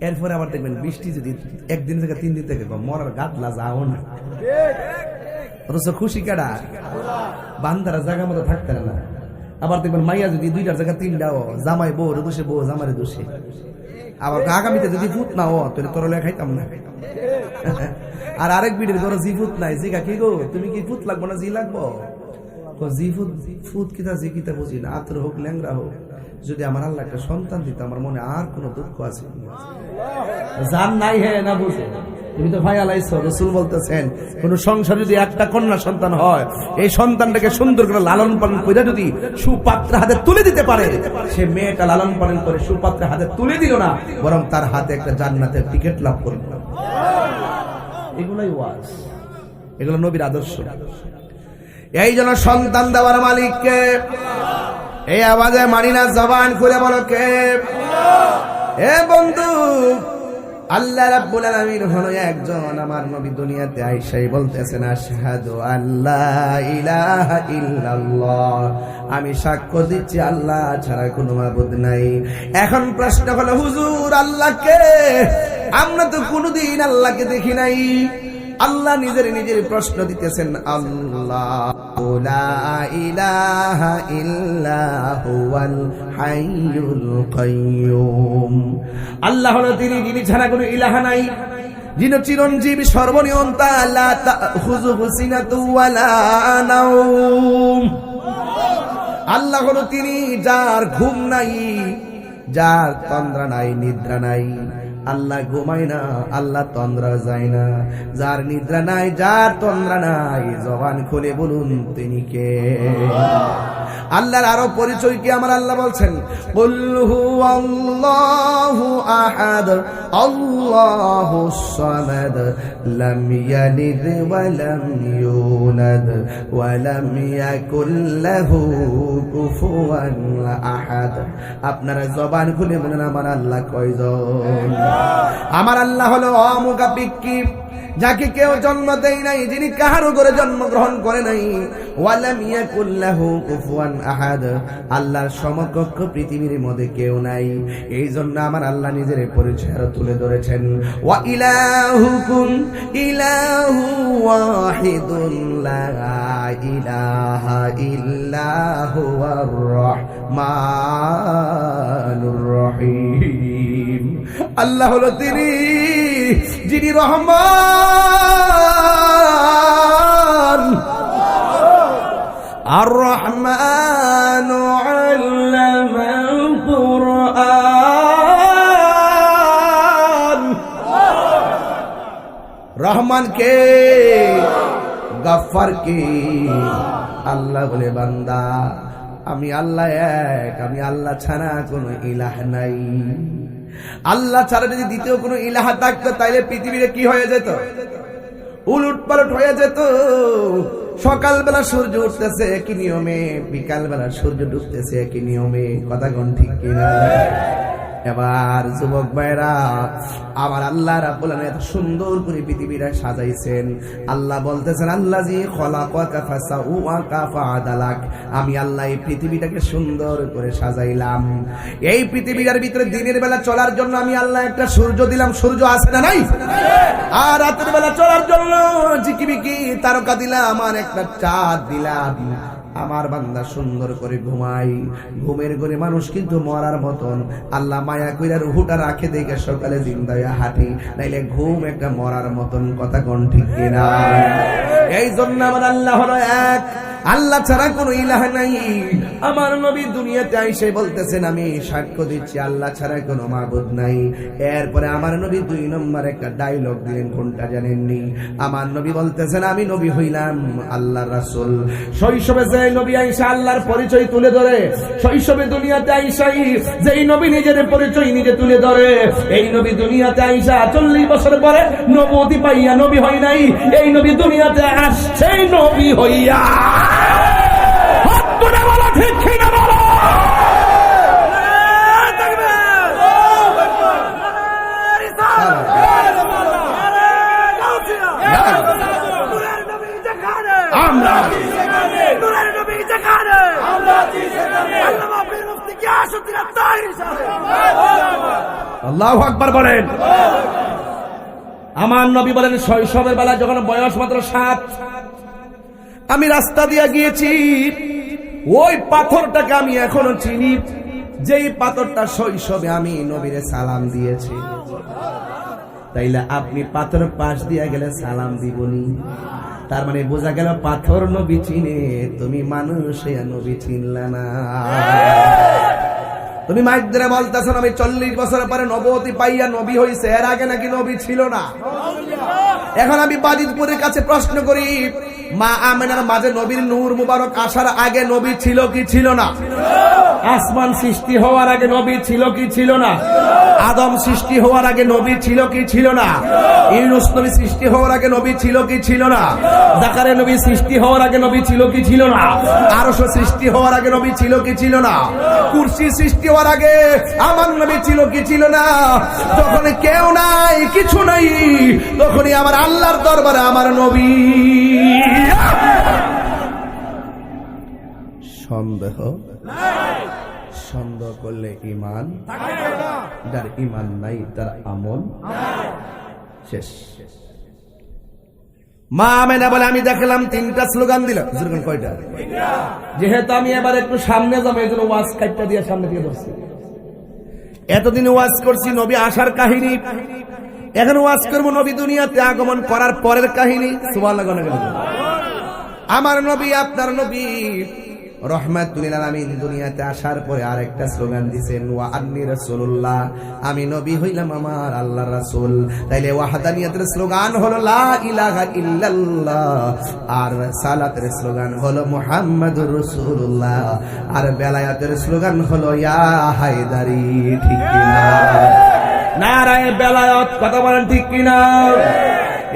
এরপরে আবার দেখবেন বৃষ্টি যদি 1 দিন থেকে 3 দিন থেকে কম, মরার গাদলা যাও না। অথচ খুশি কেডা? বান্দারা জায়গা মতো থাকতে না। আবার দেখবেন মাইয়া যদি 2টার জায়গা 3টাও, জামাই বউ দোষে, বউ জামারে দোষে। আবার আগামীতে যদি ফুট না ও তোর তরলে খাইতাম না। আর আরেক বিড়ির ধরো জি ফুট নাই, জিগা কি গো তুমি কি ফুট লাগবো না জি লাগবো? জি ফুট ফুট কিতা জি কিতা বুঝি না, আতর হোক ল্যাংরা হোক, যদি আমার আল্লাহ একটা সন্তান দিত আমার মনে আর কোনো দুঃখ আছে জান নাই? হ্যাঁ না বুঝে তুমি তো ভাই আলাইছো, রাসূল বলতেছেন কোন সংসার যদি একটা কন্যা সন্তান হয়, এই সন্তানটাকে সুন্দর করে লালন পালন করে যদি সুপাত্র হাতে তুলে দিতে পারে, সে মেয়েটা লালন পালন করে সুপাত্র হাতে তুলে দিল না, বরং তার হাতে একটা জান্নাতের টিকিট লাভ করল। এগুলাই ওয়াজ, এগুলো নবীর আদর্শ। এই জন্য সন্তান দেওয়ার মালিককে এই আওয়াজে মানি না, জবান খুলে বলো কে? এ বন্ধু, আল্লাহ রাব্বুল আলামিন হলো একজন। আমার নবী দুনিয়াতে আইসাই বলতেছেন আশহাদু আল্লা ইলাহা ইল্লাল্লাহ, আমি সাক্ষ্য দিচ্ছি আল্লাহ ছাড়া কোনো মাবুদ নাই। এখন প্রশ্ন হলো হুজুর আল্লাহকে, আমরা তো কোনোদিন আল্লাহকে দেখি নাই। আল্লাহ নিজের প্রশ্ন দিতেছেন, আল্লাহু লা ইলাহা ইল্লা হুয়াল হাইয়ুল কাইয়্যুম। আল্লাহ হলো তিনি, যিনি ছাড়া কোনো ইলাহা নাই, যিনি চিরঞ্জীবী সর্বনিয়ন্তা, লা তাখুযুহু সিনাতুন ওয়ালা নাওম। আল্লাহ হলো তিনি যার ঘুম নাই, যার তন্দ্রা নাই, নিদ্রা নাই। আল্লাহ ঘুমায় না, আল্লাহ তন্দ্রা যায় না। যার নিদ্রা নাই, যার তন্দ্রা নাই, জবান খুলে বলুন তিনি কে? আল্লাহর আরো পরিচয় কি আমার আল্লাহ বলছেন, কুল হুয়াল্লাহু আহাদ আল্লাহুস সামাদ লাম ইয়ালিদ ওয়া লাম ইউলাদ ওয়া লাম ইয়াকুল লাহু কুফুয়ান আহাদ। আপনারা জবান খুলে বলেন আমার আল্লাহ কয়জন? আমার আল্লাহ হলো অমুখাপেক্ষী, যাকে কেউ জন্ম দেয় নাই, যিনি কাহারও করে জন্মগ্রহণ করে নাই। ওয়ালাম ইয়াকুল লাহু কুফুয়ান আহাদ, আল্লাহর সমকক্ষ পৃথিবীর মধ্যে কেউ নাই। এই জন্য আমার আল্লাহ নিজের পরিচয় আরো তুলে ধরেছেন, ওয়া ইলাহুকুম ইলাহু ওয়াহিদুন লা ইলাহা ইল্লা হুয়ার রহমানুর রহিম। আল্লাহ হলো তিনি, যিনি রহমান আর রহমান আল্লামাল কুরআন। রহমান কে? গফফার কে? আল্লাহ বলে বান্দা আমি আল্লাহ এক, আমি আল্লাহ ছাড়া কোনো ইলাহ নাই। আল্লাহ ছাড়া যদি দ্বিতীয় কোনো ইলাহা থাকতো তাইলে পৃথিবীতে কি হয়ে যেত? উলট পালট হয়ে যেত। সকালবেলা সূর্য উঠতেছে একই নিয়মে, বিকালবেলা সূর্য ডুবতেছে একই নিয়মে। কথা কোন ঠিক কিনা? এবার যুবক ভাইরা, আমার আল্লাহ রাব্বুল আলামিন এত সুন্দর করে পৃথিবীটা সাজাইছেন। আল্লাহ বলতেছেন, আল্লাযী খলাকাকা ফাসাওয়াকা ফাআদালাক, আমি আল্লাহ এই পৃথিবীটাকে সুন্দর করে সাজাইলাম। এই পৃথিবীটার ভিতরে দিনের বেলা চলার জন্য আমি আল্লাহ একটা সূর্য দিলাম। সূর্য আছে না নাই? আর রাতের বেলা চলার জন্য ঝিকিমিকি তারকা দিলাম, আর একটা চাঁদ দিলাম। আমার বান্দা সুন্দর করে ঘুমাই, ঘুমের ঘরে মানুষ কিন্তু মরার মতন। আল্লাহ মায়া কইরা রুহুটা রাখে দেখে সকালে জিন্দায়া হাঁটি, নাইলে ঘুম একটা মরার মতন। কথা কোন ঠিক কিনা? এই জন্য আমার আল্লাহ হলো এক, আল্লাহ ছাড়া কোনো ইলাহ নাই। আমার নবী দুনিয়াতে আইসে বলতেছেন আমি সাক্ষ্য দিচ্ছি আল্লাহ ছাড়া কোনো মাবুদ নাই। এরপরে আমার নবী 2 নম্বর একটা ডায়লগ দিলেন, কোনটা জানেননি? আমার নবী বলতেছেন আমি নবী হইলাম আল্লাহর রাসূল। শৈশবে যে নবী আইসা আল্লাহর পরিচয় তুলে ধরে, শৈশবে দুনিয়াতে আইসাই যেই নবী নিজের পরিচয় নিজে তুলে ধরে, এই নবী দুনিয়াতে আইসা 40 বছর পরে নবুয়তি পাইয়া নবী হয় নাই। এই নবী দুনিয়াতে আসছে নবী হইয়া। ঠিক কিনা বলো? আল্লাহু আকবার বলেন। আমার নবী বলেন শৈশবের বেলা যখন বয়স মাত্র 7, আমি রাস্তা দিয়ে গিয়েছি, ওই পাথরটাকে আমি এখনো চিনি, যেই পাথরটা শৈশবে আমি নবীরে সালাম দিয়েছি। তাইলে আপনি পাথর পাশ দিয়ে গেলে সালাম দিবনি? তার মানে বোঝা গেল পাথর নবী চিনে, তুমি মানুষ নবী চিনলা না। তুমি মাইকদের বলতেছো আমি 40 বছর পরে নবুয়তি পাইয়া নবী হইছে, এর আগে নাকি নবী ছিল না? এখন আমি বাজিতপুরের কাছে প্রশ্ন করি, মা আমেনার মাঝে নবীর নূর মুবারক আসার আগে নবী ছিল কি ছিল না? আসমান সৃষ্টি হওয়ার আগে নবী ছিল কি ছিল না? আদম সৃষ্টি হওয়ার আগে নবী ছিল কি ছিল না? ইউনূস নবী সৃষ্টি হওয়ার আগে নবী ছিল কি ছিল না? জাকারিয়া নবী সৃষ্টি হওয়ার আগে নবী ছিল কি ছিল না? আরশ সৃষ্টি হওয়ার আগে নবী ছিল কি ছিল না? কুরসি সৃষ্টি হওয়ার আগে আমার নবী ছিল কি ছিল না? যখন কেউ নাই, কিছু নাই, তখনই আমার আল্লাহর দরবারে আমার নবী। সন্দেহ নাই, সন্দেহ করলে ঈমান থাকে না, যার ঈমান নাই তার আমল শেষ। মা আমেনা বলে আমি দেখলাম 3টা স্লোগান দিল। স্লোগান কয়টা? যেহেতু আমি এবার একটু সামনে যাবো, এই জন্য ওয়াজ কাটটা দিয়ে সামনে দিয়ে ধরছি। এতদিন ওয়াজ করছি নবী আসার কাহিনী, এখন ওয়াজ করবো নবী দুনিয়াতে আগমন করার পরের কাহিনী। সুবহানাল্লাহ। আমার নবী, আপনার নবী রহমাতুল লিল আলামিন দুনিয়াতে আসার পরে আরেকটা স্লোগান দিয়েছেন, ওয়া আন্নী রাসূলুল্লাহ, আমি নবী হইলাম আমার আল্লাহর রাসূল। তাইলে ওয়াহদানিয়াতের স্লোগান হলো লা ইলাহা ইল্লাল্লাহ, আর সালাতের স্লোগান হলো মুহাম্মাদুর রাসূলুল্লাহ, আর বেলায়াতের স্লোগান হলো ইয়া হায়দারি। ঠিক কিনা? নারায়ে বেলায়াত, কথা বলেন ঠিক কিনা?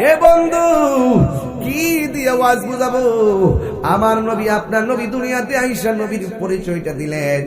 এ বন্ধু, কি দিয়ে ওয়াজ বুঝাবো? আমার নবী, আপনার নবী দুনিয়াতে আইসা নবীর পরিচয়টা দিলেন।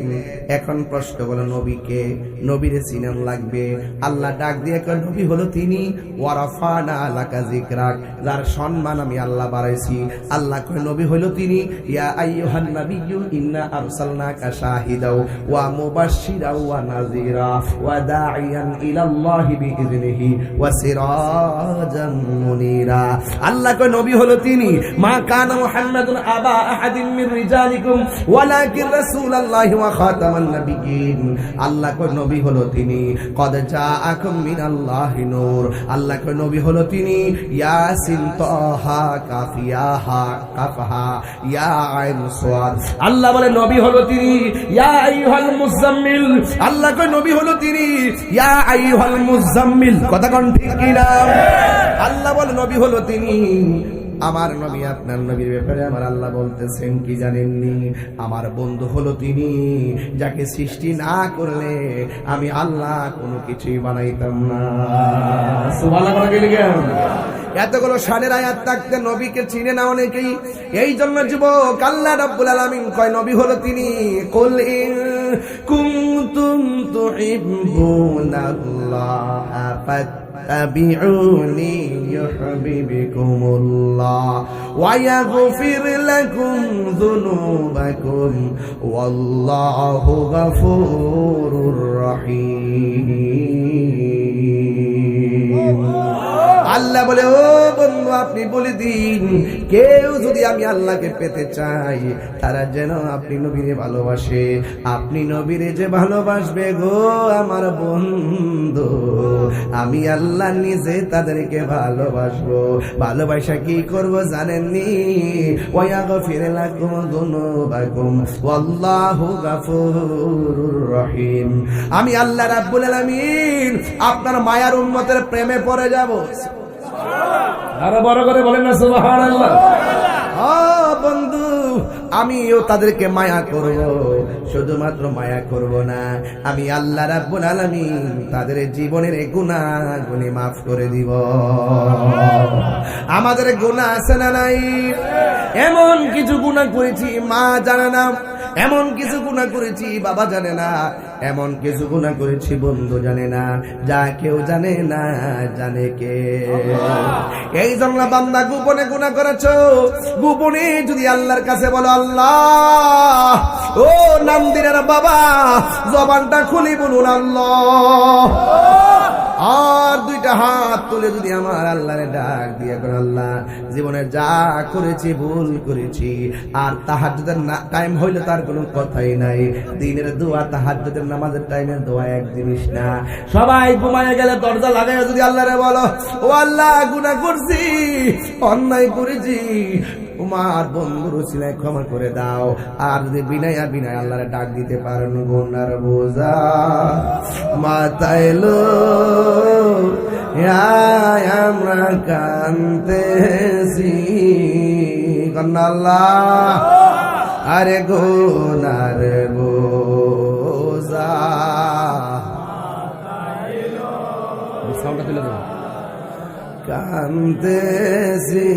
এখন প্রশ্ন হলো নবীকে, নবীরে চিনান লাগবে। আল্লাহ ডাক দিয়ে কয় নবী হলো তিনি, ওয়ারাফানা লাকা যিকরাক, যার সম্মান আমি আল্লাহ বাড়াইছি। আল্লাহ কয় নবী হলো তিনি, ইয়া আইয়ুহান নাবিয়্যু ইন্না আরসালনাকা শাহিদাও ওয়া মুবাশশিরাও ওয়া নাযীরা ওয়া দাঈয়ান ইলাল্লাহি বিইযনিহি ওয়া সিরাজাম মুনীরা। আল্লাহ কয় নবী হলো তিনি, মা কানা মুহাম্মাদুন আবা আহাদিন মির রিজালিকুম ওয়ালাকিন রাসূলুল্লাহি ওয়া খাতামান নাবিয়্যিন। আল্লাহ কয় নবী হলো তিনি, কদ জাআকুম মিনাল্লাহি নূর। আল্লাহ কয় নবী হলো তিনি, ইয়াসিন তাহা কাফিয়া হা কাফহা ইয়া আইন সাদ। আল্লাহ বলে নবী হলো তিনি, ইয়া আইয়ুহাল মুজাম্মিল। আল্লাহ কয় নবী হলো তিনি, ইয়া আইয়ুহাল মুজাম্মিল। কথা কোন ঠিক কিনা? আল্লাহ বলে নবী হলো তিনি। আমার নবী, আপনার নবীর ব্যাপারে আমার আল্লাহ বলতেছেন কি জানেননি? আমার বন্ধু হলো তিনি, যাকে সৃষ্টি না করলে আমি আল্লাহ কোনো কিছুই বানাইতাম না। সুবহানাল্লাহ। এতগুলো শানের আয়াত থাকতে নবীকে চিনে না অনেকেই। এই জন্য যুবক, আল্লাহ রাব্বুল আলামিন কয় নবী হলো তিনি, কুল ইন কুনতুম তুহিব্বুনাল্লাহা ফাত্তাবিউনি ইউহিব্বুকুমুল্লাহ ওয়া ইয়াগফির লাকুম যুনুবাকুম ওয়াল্লাহু গফুরুর রহিম। আল্লাহ বলে, ও বন্ধু আপনি বলে দিন, কেউ যদি আমি আল্লাহকে পেতে চাই, তারা যেন আপনি নবীরে ভালোবাসে। আপনি নবীরে যে ভালোবাসবে গো আমার বন্ধু, আমি আল্লাহ নিজে তাদেরকে ভালোবাসবো। ভালোবাসা কি করব জানেননি? ওয়ায়াগফির লাকুম যুনুবাকুম ওয়াল্লাহু গফুরুর রহিম। আমি আল্লাহ রাব্বুল আলামিন আপনার মায়ার উম্মতের প্রেমে পড়ে যাব। আরো বড় করে বলেন না সুবহানাল্লাহ। বন্ধু, আমিও তাদেরকে মায়া করব। শুধুমাত্র মায়া করব না, আমি আল্লাহ রাব্বুল আলামিন তাদের জীবনের গুনাহগুলি মাফ করে দিব। আমাদের গুনাহ আছে না নাই? এমন কিছু গুনাহ করেছি মা জানে না, এমন কিছু গুনাহ করেছি বাবা জানে না, এমন কিছু গুনাহ করেছি বন্ধু জানে না, যা কেউ জানে না জানে কে? এই জন্য বান্দা গোপনে গুনাহ করেছো, গোপনে যদি আল্লাহর কাছে বলো, আল্লাহ ও নামদিনের বাবা, জবানটা খুলি বলুন আল্লাহ, আর দুইটা হাত তুলে যদি আমার আল্লাহরে ডাক দিয়ে করে, আল্লাহ জীবনে যা করেছি ভুল করেছি। আর তাহাজ্জুদের টাইম হইলে তার কোনো কথাই নাই। দিনের দোয়া তাহাজ্জুদের নামাজের টাইমের দোয়া এক জিনিস না। সবাই ঘুমায় গেলে দরজা লাগাই যদি আল্লাহরে বলো, ও আল্লাহ গুনাহ করছি, অন্যায় করেছি, তোমার বন্ধুর উসিলায় ক্ষমা করে দাও। আর যদি বিনয় আল্লাহরে ডাক দিতে পারেন, গুনার বোঝা মাথায় লো আমরা কাঁদতেছি, কন্না আল্লাহ। আরে গুনার বোঝা সাউন্ডটা তুলে দেবো। কান্দেছি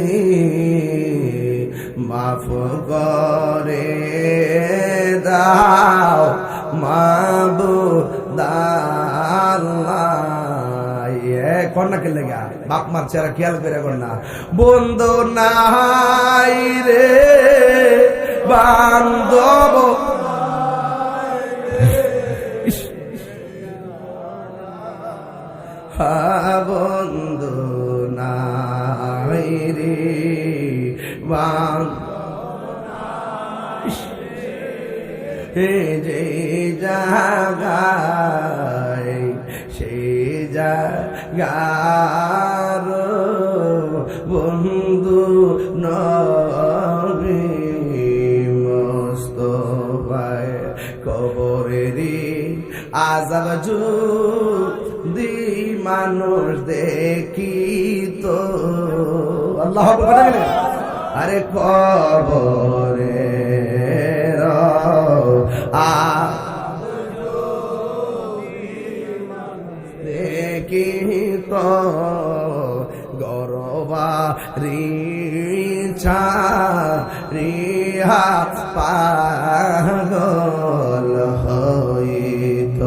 মাফ করে দাও মাবুদ আল্লাহ। কন্যা কে লেগা বাপ মার চেহারা খেয়াল করে কন্যা বন্ধু নাই রে বান্ধব বন্ধু নাই রে যে জাগায় সে জাগার বন্ধু নবী মোস্তফায় কবরেরই আযাব যদি মানুষ দেখিত আল্লাহ আকবার। আরে কবরে দেখিত গরবা রিছা রিহা পাগল হইত।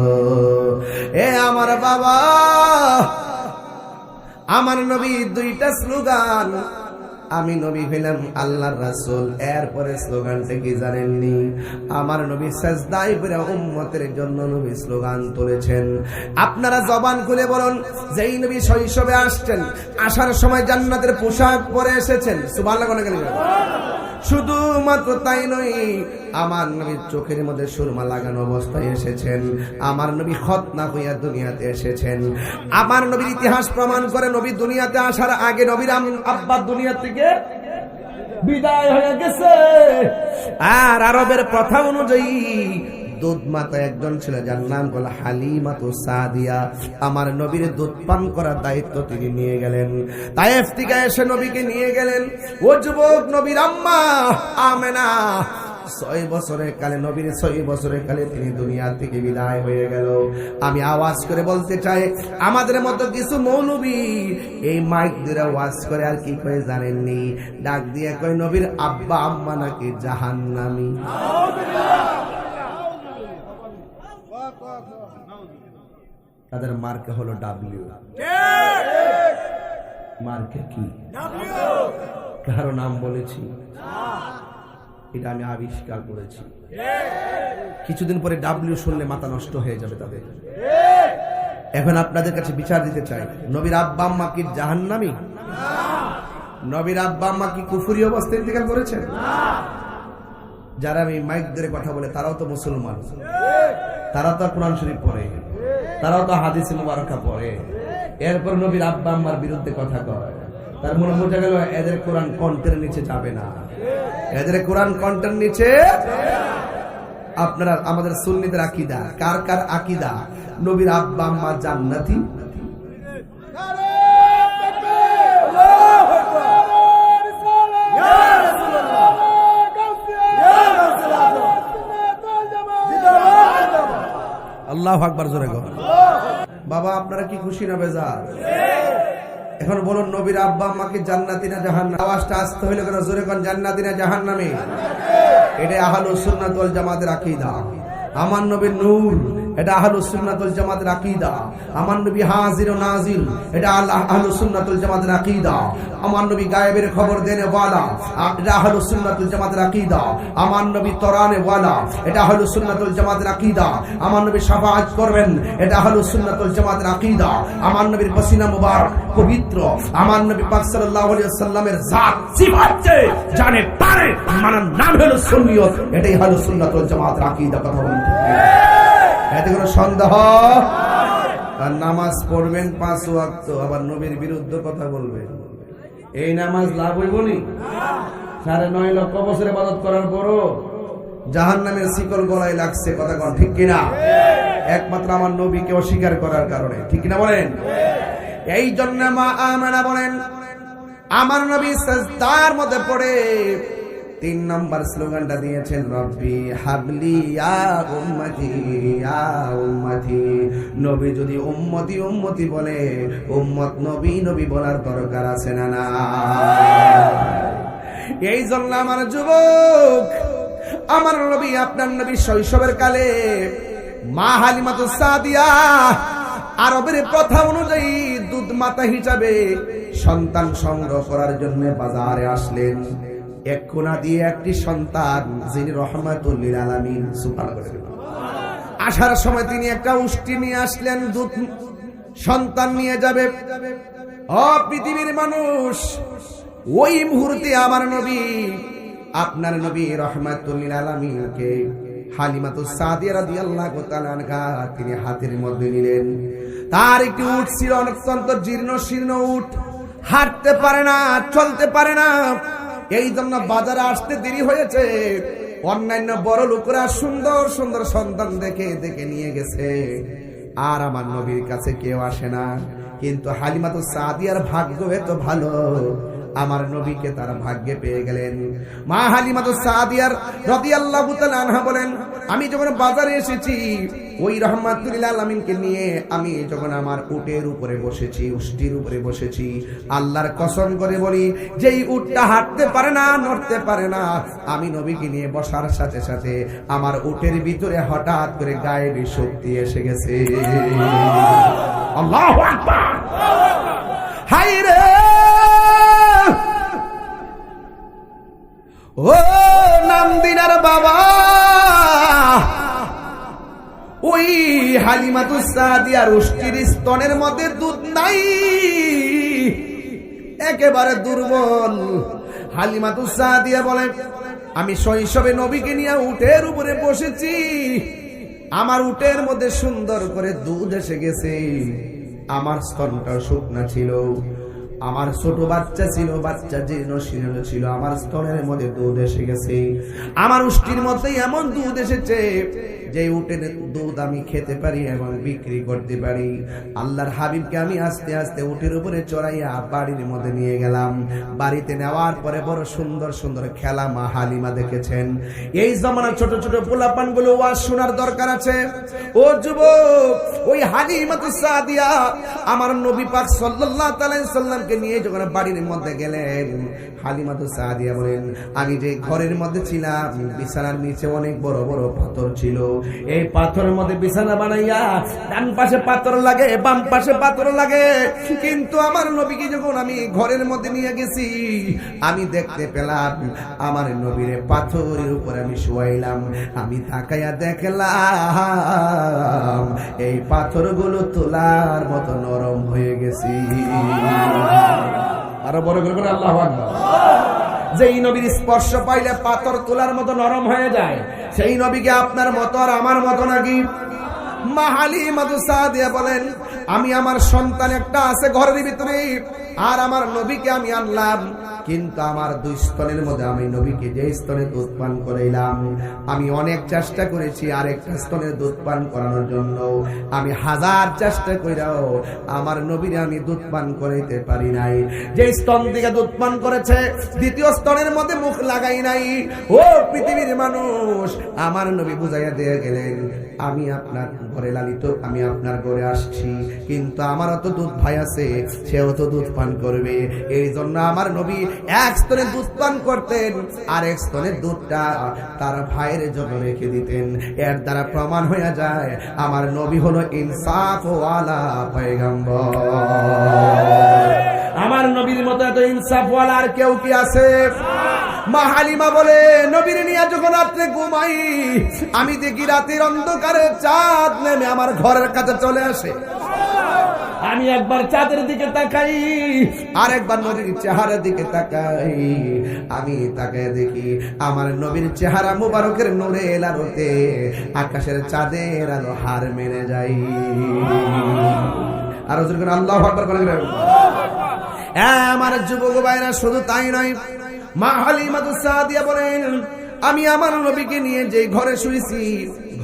এ আমার বাবা আমার নবী দুইটা স্লোগান, আমি নবী হইলাম আল্লাহর রাসূল। এরপরে স্লোগানটা কি জানেননি? আমার নবী সাজদায় পড়ে উম্মতের জন্য নবী স্লোগান তুলেছেন। আপনারা জবান খুলে বলুন, যেই নবী শৈশবে আসছেন, আসার সময় জান্নাতের পোশাক পরে এসেছেন। সুবহানাল্লাহ কোন কেন? শুধুমাত্র তাই নয়, আমার নবীর চোখের মধ্যে সুরমা লাগানো অবস্থায় এসেছেন। আমার নবী খতনা হইয়া দুনিয়াতে এসেছেন। আমার নবীর ইতিহাস প্রমাণ করে নবী দুনিয়াতে আসার আগে নবীর আব্বা দুনিয়া থেকে বিদায় হয়ে গেছে। আর আরবের প্রথা অনুযায়ী দুধ মাতা একজন ছিল, যার নাম হলো হালিমাতু সাদিয়া। আমার নবীর দুধ পান করার দায়িত্ব তিনি নিয়ে গেলেন। তায়েফ থেকে এসে নবীকে নিয়ে গেলেন। ও যুবক, নবীর আম্মা আমেনা 6 বছরের কালে, নবীর 6 বছরের কালে তিনি দুনিয়া থেকে বিদায় হয়ে গেল। আমি আওয়াজ করে বলতে চাই, আমাদের মতো কিছু মৌলবী এই মাইক দিয়ে ওয়াজ করে আর কি করে জানেননি? ডাক দিয়ে কয় নবীর আব্বা আম্মা নাকি জাহান্নামী। তাদের মার্কে হলো ডাব্লিউ। মার্কে কি? কারো নাম বলেছি? এটা আমি আবিষ্কার করেছি। কিছুদিন পরে ডাব্লিউ শুনলে মাথা নষ্ট হয়ে যাবে তাদের। এখন আপনাদের কাছে বিচার দিতে চাই, নবীর আব্বা আম্মা কি জাহান্নামী? নবীর আব্বা আম্মা কি কুফরি অবস্থায় ইন্তেকাল করেছেন? যারা আমি মাইক ধরে কথা বলে তারাও তো মুসলমান, তারা তো কোরআন শরীফ পড়ে, তারাও তো হাদিস মুবারকা পড়ে। এরপর নবীর আব্বা আম্মার বিরুদ্ধে কথা কয়, তার মনে বোঝা গেল এদের কোরআন কণ্ঠের নিচে যাবে না, এদের কোরআন কণ্ঠের নিচে। আপনারা আমাদের সুন্নিদের আকীদা, কার কার আকীদা নবীর আব্বা আম্মা জান্নাতি? আল্লাহু আকবার জোরে গো। বাবা আপনারা কি খুশি না বেজার? এখন বলুন, নবীর আব্বা আম্মাকে জান্নাতি না জাহান্নামী? আওয়াজটা আসতে হইলো কেন? জোরে কোন জান্নাতি না জাহান্নামী? এটা আহলুস সুন্নাত ওয়াল জামাতের আকীদা। আমার নবীর নূর, এটা আহলুস সুন্নাত ওয়াল জামাতের আকীদা। আমার নবী হাজির ও নাজিল, এটা আহলুস সুন্নাত ওয়াল জামাতের আকীদা। আমার নবী গায়েবের খবর দেনে ওয়ালা, এটা আহলুস সুন্নাত ওয়াল জামাতের আকীদা। আমার নবী তরানে ওয়ালা, এটা আহলুস সুন্নাত ওয়াল জামাতের আকীদা। আমার নবী শাফাআত করবেন, এটা আহলুস সুন্নাত ওয়াল জামাতের আকীদা। আমার নবীর পসিনা মুবারক পবিত্র। আমার নবী পাক সাল্লাল্লাহু আলাইহি ওয়াসাল্লামের জাত সিফাতকে জানে পারে মানার নাম হলো সুন্নিয়ত, এটাই আহলুস সুন্নাত ওয়াল জামাতের আকীদা। কথা বলুন, এতে কোনো সন্দেহ? আর নামাজ পড়বেন 5 ওয়াক্ত, আবার নবীর বিরুদ্ধে কথা বলবেন, এই নামাজ লাভ হইব নি? 9.5 লক্ষ বছর ইবাদত করার পরও জাহান্নামের শিকল গলায় লাগছে। কথা কোন ঠিক কিনা? একমাত্র আমার নবীকে অস্বীকার করার কারণে। ঠিক কিনা বলেন? এই জন্য মা আমেনা বলেন, আমার নবী সাজদার মধ্যে পড়ে 3 নম্বর স্লোগানটা দিয়েছেন রব্বি হাবলি ইয়া উম্মতি ইয়া উম্মতি। নবী যদি উম্মতি উম্মতি বলে, উম্মত নবী নবী বলার দরকার আছে না না? এই জন্য আমার যুবক, আমার নবী, আপনার নবী শৈশবের কালে মা হালিমাতুস সাদিয়া আরবের প্রথা অনুযায়ী দুধ মাতা হিসাবে সন্তান সংগ্রহ করার জন্য বাজারে আসলেন। এক কোনা দিয়ে একটি সন্তান, যিনি রহমাতুল লিল আলামিন। সুবহানাল্লাহ। আসার সময় তিনি একটা উষ্টি নিয়ে আসলেন, দুধ সন্তান নিয়ে যাবে। ও পৃথিবীর মানুষ, ওই মুহূর্তে আমার নবী, আপনার নবী রহমাতুল লিল আলামিনকে হালিমাতুস সাদিয়া রাদিয়াল্লাহু তাআলা আনহা তিনি হাতের মধ্যে নিলেন। তার একটি উট ছিল, অত্যন্ত জীর্ণ শীর্ণ উট, হাঁটতে পারে না, চলতে পারে না। এই জন্য বাজারে আসতে দেরি হয়েছে। অন্যান্য বড় লোকেরা সুন্দর সুন্দর সন্তান দেখে দেখে নিয়ে গেছে, আর আমার নবীর কাছে কেউ আসে না। কিন্তু হালিমাতুস সাদিয়ার ভাগ্য এত ভালো, আমার নবীকে তার ভাগ্যে পেয়ে গেলেন। মা হালিমাতুস সাদিয়ার রাদিয়াল্লাহু তাআলা আনহা বলেন, আমি যখন বাজারে এসেছি, ওই রহমাতুল লিল আলামিনকে নিয়ে আমি যখন আমার উটের উপরে বসেছি, উষ্টির উপরে বসেছি, আল্লাহর কসম করে বলি, যেই উটটা হাঁটতে পারে না, নড়তে পারে না, আমি নবীকে নিয়ে বসার সাথে সাথে আমার উটের ভিতরে হঠাৎ করে গায়েবী শক্তি এসে গেছে। আল্লাহু আকবার। হায় রে, ও নামদিনার বাবা, ওই হালিমাতুস সাদিয়ার উষ্টির স্তনের মধ্যে দুধ নাই, একেবারে দুর্বল। হালিমাতুস সাদিয়া বলে, আমি শৈশবে নবীকে নিয়ে উটের উপরে বসেছি, আমার উটের মধ্যে সুন্দর করে দুধ এসে গেছে, আমার স্তনটা শুকনা ছিল, আমার ছোট বাচ্চা ছিল, বাচ্চা জীর্ণ শীর্ণ ছিল, আমার স্তনের মধ্যে দুধ এসে গেছে, আমার উষ্টির মধ্যে এমন দুধ এসেছে যে উটের দুধ আমি খেতে পারি এবং বিক্রি করতে পারি। আল্লাহর হাবিবকে আমি আস্তে আস্তে উটের উপরে চড়াইয়া বাড়ির মধ্যে নিয়ে গেলাম। বাড়িতে নেওয়ার পরে বড় সুন্দর সুন্দর খেলা মা হালিমা দেখেছেন। এই জমানার ছোট ছোট পোলাপান গুলো ওয়াজ শোনার দরকার আছে। ও যুবক, ওই হালিমাতুস সাদিয়া আমার নবী পাক সাল্লাল্লাহু আলাইহি সাল্লামকে নিয়ে যখন বাড়ির মধ্যে গেলেন, হালিমাতুস সাদিয়া বলেন, আমি যে ঘরের মধ্যে ছিলাম, বিছানার নিচে অনেক বড় বড় পাথর ছিল। এই পাথরের মধ্যে বিছানা বানাইয়া ডান পাশে পাথর লাগে, বাম পাশে পাথর লাগে, কিন্তু আমার নবীকে যখন আমি ঘরের মধ্যে নিয়ে গেছি, আমি দেখতে পেলাম আমার নবীরে পাথরের উপরে আমি শুয়াইলাম। আমি তাকাইয়া দেখলাম এই পাথরগুলো তোলার মতো নরম হয়ে গেছি। আরো বড় করে আল্লাহু আকবার। যেই নবীর স্পর্শ পাইলে পাথর তোলার মতো নরম হয়ে যায়, সেই নবীকে আপনার মতো আর আমার মতো নাকি? মা হালিমাতুস সাদিয়া বলেন, আমি আমার সন্তান একটা আছে ঘরের ভিতরে, আর আমার নবীকে আমি আনলাম, কিন্তু আমার দুই স্তনের মধ্যে আমি নবীকে যে স্তনে দুধ পান করাইলাম, আমি অনেক চেষ্টা করেছি আরেকটা স্তনে দুধ পান করানোর জন্য, আমি হাজার চেষ্টা কইরাও আমার নবীরে আমি দুধ পান করাইতে পারি নাই। যে স্তন থেকে দুধ পান করেছে, দ্বিতীয় স্তনের মধ্যে মুখ লাগাই নাই। ও পৃথিবীর মানুষ, আমার নবী বুঝাইয়া দিয়ে গেলেন, আমি আপনার ঘরে লালিত, আমি আপনার ঘরে আসছি, কিন্তু আমারও তো দুধ ভাই আছে, সেও তো দুধ পান করবে। এই জন্য আমার নবী এক স্তনে দুধ পান করতেন, আর এক স্তনের দুধটা তার ভাইয়ের জন্য রেখে দিতেন। এর দ্বারা প্রমাণ হয়ে যায় আমার নবী হলো ইনসাফ ওয়ালা পয়গম্বর। আমার নবীর মতো এত ইনসাফ ওয়ালা আর কেউ কি আছে? মা হালিমা বলে, নবীর নিয়ে যখন রাত্রে ঘুমাই, আমি দেখি রাতের অন্ধকারে চাঁদ নেমে আমার ঘরের কাছে চলে আসে। আমি একবার চাঁদের দিকে তাকাই, আর একবার নবীর চেহারার দিকে তাকাই। আমি তাকায় দেখি আমার নবীর চেহারা মুবারকের নূরে আলোতে আকাশের চাঁদের আলো হার মেনে যাই। আর যখন আল্লাহু আকবার বলেন, আমার যুবক ভাইরা, শুধু তাই নয়, মা হালিমাতুস সাদিয়া বলেন, আমি আমার নবীকে নিয়ে যে ঘরে শুয়েছি,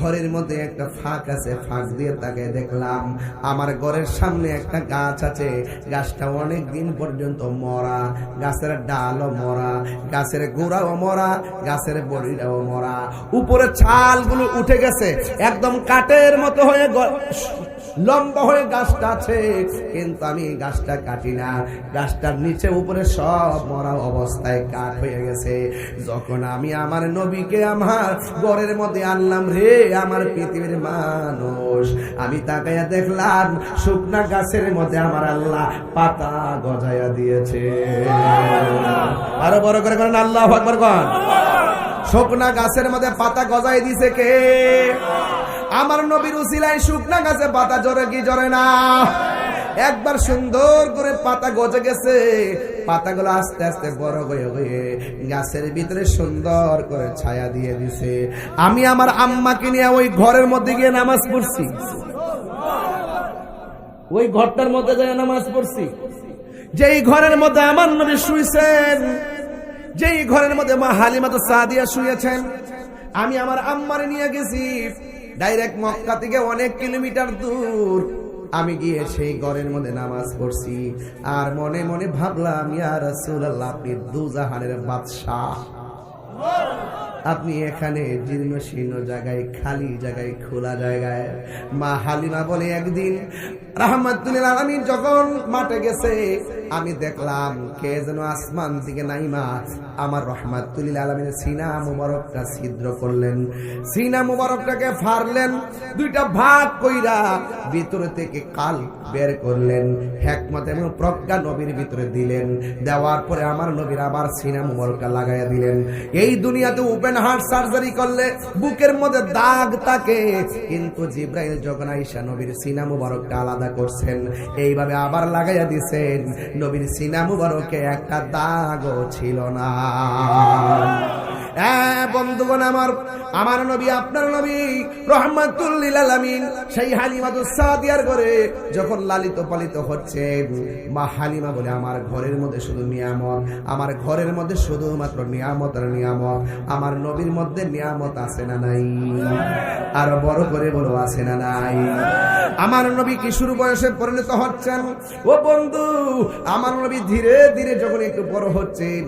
ঘরের মধ্যে একটা ফাঁক আছে, ফাঁক দিয়ে তাকে দেখলাম আমার ঘরের সামনে একটা গাছ আছে। গাছটা অনেক দিন পর্যন্ত মরা, গাছের ডালও মরা, গাছের গোড়াও মরা, গাছের বড়িটাও মরা, উপরে ছালগুলো উঠে গেছে, একদম কাঠের মতো হয়ে লম্বা হয়ে গাছটা আছে। কিন্তু আমি গাছটা কাটি না, গাছটার নিচে উপরে সব মরা অবস্থায় কাঠ হয়ে গেছে। যখন আমি আমার নবীকে আমার ঘরের মধ্যে আনলাম, রে আমার পৃথিবীর মানুষ, আমি তাকাইয়া দেখলাম শুকনা গাছের মধ্যে আমার আল্লাহ পাতা গজাইয়া দিয়েছে। আরো বড় করে করেন আল্লাহু আকবার করেন। শুকনা গাছের মধ্যে পাতা গজাই দিছে কে? আমার নবীর উসিলায় শুকনা গাছে পাতা জরে কি জরে না? একবার সুন্দর করে পাতা গজে গেছে, পাতাগুলো আস্তে আস্তে বড় হয়ে হয়ে গাছের ভিতরে সুন্দর করে ছায়া দিয়ে দিছে। আমি আমার আম্মাকে নিয়ে ওই ঘরের মধ্যে গিয়ে নামাজ পড়ছি, ওই ঘরটার মধ্যে গিয়ে নামাজ পড়ছি। যেই ঘরের মধ্যে আমার নবী শুয়েছেন, যেই ঘরের মধ্যে মা হালিমা সাদিয়া শুয়েছেন, আমি আমার আম্মারে নিয়ে গেছি ডাইরেক্ট মক্কা থেকে অনেক কিলোমিটার দূর। আমি গিয়ে সেই ঘরের মধ্যে নামাজ পড়ছি, আর মনে মনে ভাবলাম, ইয়া রাসূলুল্লাহ, আপনি দুজাহানের বাদশাহ, আপনি এখানে জীর্ণ শীর্ণ জায়গায়, খালি জায়গায়, খোলা জায়গায়। মা হালিমা বলে, একদিন রাহমাতুল আলামিন যখন মাঠে গেছে, আমি দেখলাম কে যেন আসমান থেকে নাইমা আমার রহমাতুল আলামিনের সিনা মুবারকটা ছিদ্র করলেন, সিনা মুবারকটাকে ফাড়লেন, দুইটা ভাগ কইরা ভিতরে থেকে কাল বের করলেন, হিকমত এবং প্রজ্ঞা নবীর ভিতরে দিলেন। দেওয়ার পরে আমার নবীর আবার সিনা মুবারকটা লাগাইয়া দিলেন। এই দুনিয়াতে ওপেন হার্ট সার্জারি করলে বুকের মধ্যে দাগ থাকে, কিন্তু জিব্রাইল যখন আয়েশা নবীর সিনা মুবারকটা আলাদা করছেন, এইভাবে আবার লাগাইয়া দিছেন, নবীর সিনা মুবারকে একটা দাগও ছিল না। বন্ধুগণ আমার, আমার নবী, আপনার নবী রাহমাতুল লিল আলামিন সেই হালিমাতুস সাদিয়ার ঘরে যখন লালিত পালিত হচ্ছেন, মা হালিমা বলে, আমার ঘরের মধ্যে শুধু নিয়ামত, আমার ঘরের মধ্যে শুধুমাত্র নিয়ামত আর নিয়ামত। আমার নবীর মধ্যে নিয়ামত আছে না নাই? আর বড় করে বলো, আছে না নাই? আমার নবী কিশোর বয়সে পরিণত হচ্ছেন। ও বন্ধু, আমার নবী ধীরে ধীরে যখন একটু বড় হচ্ছেন,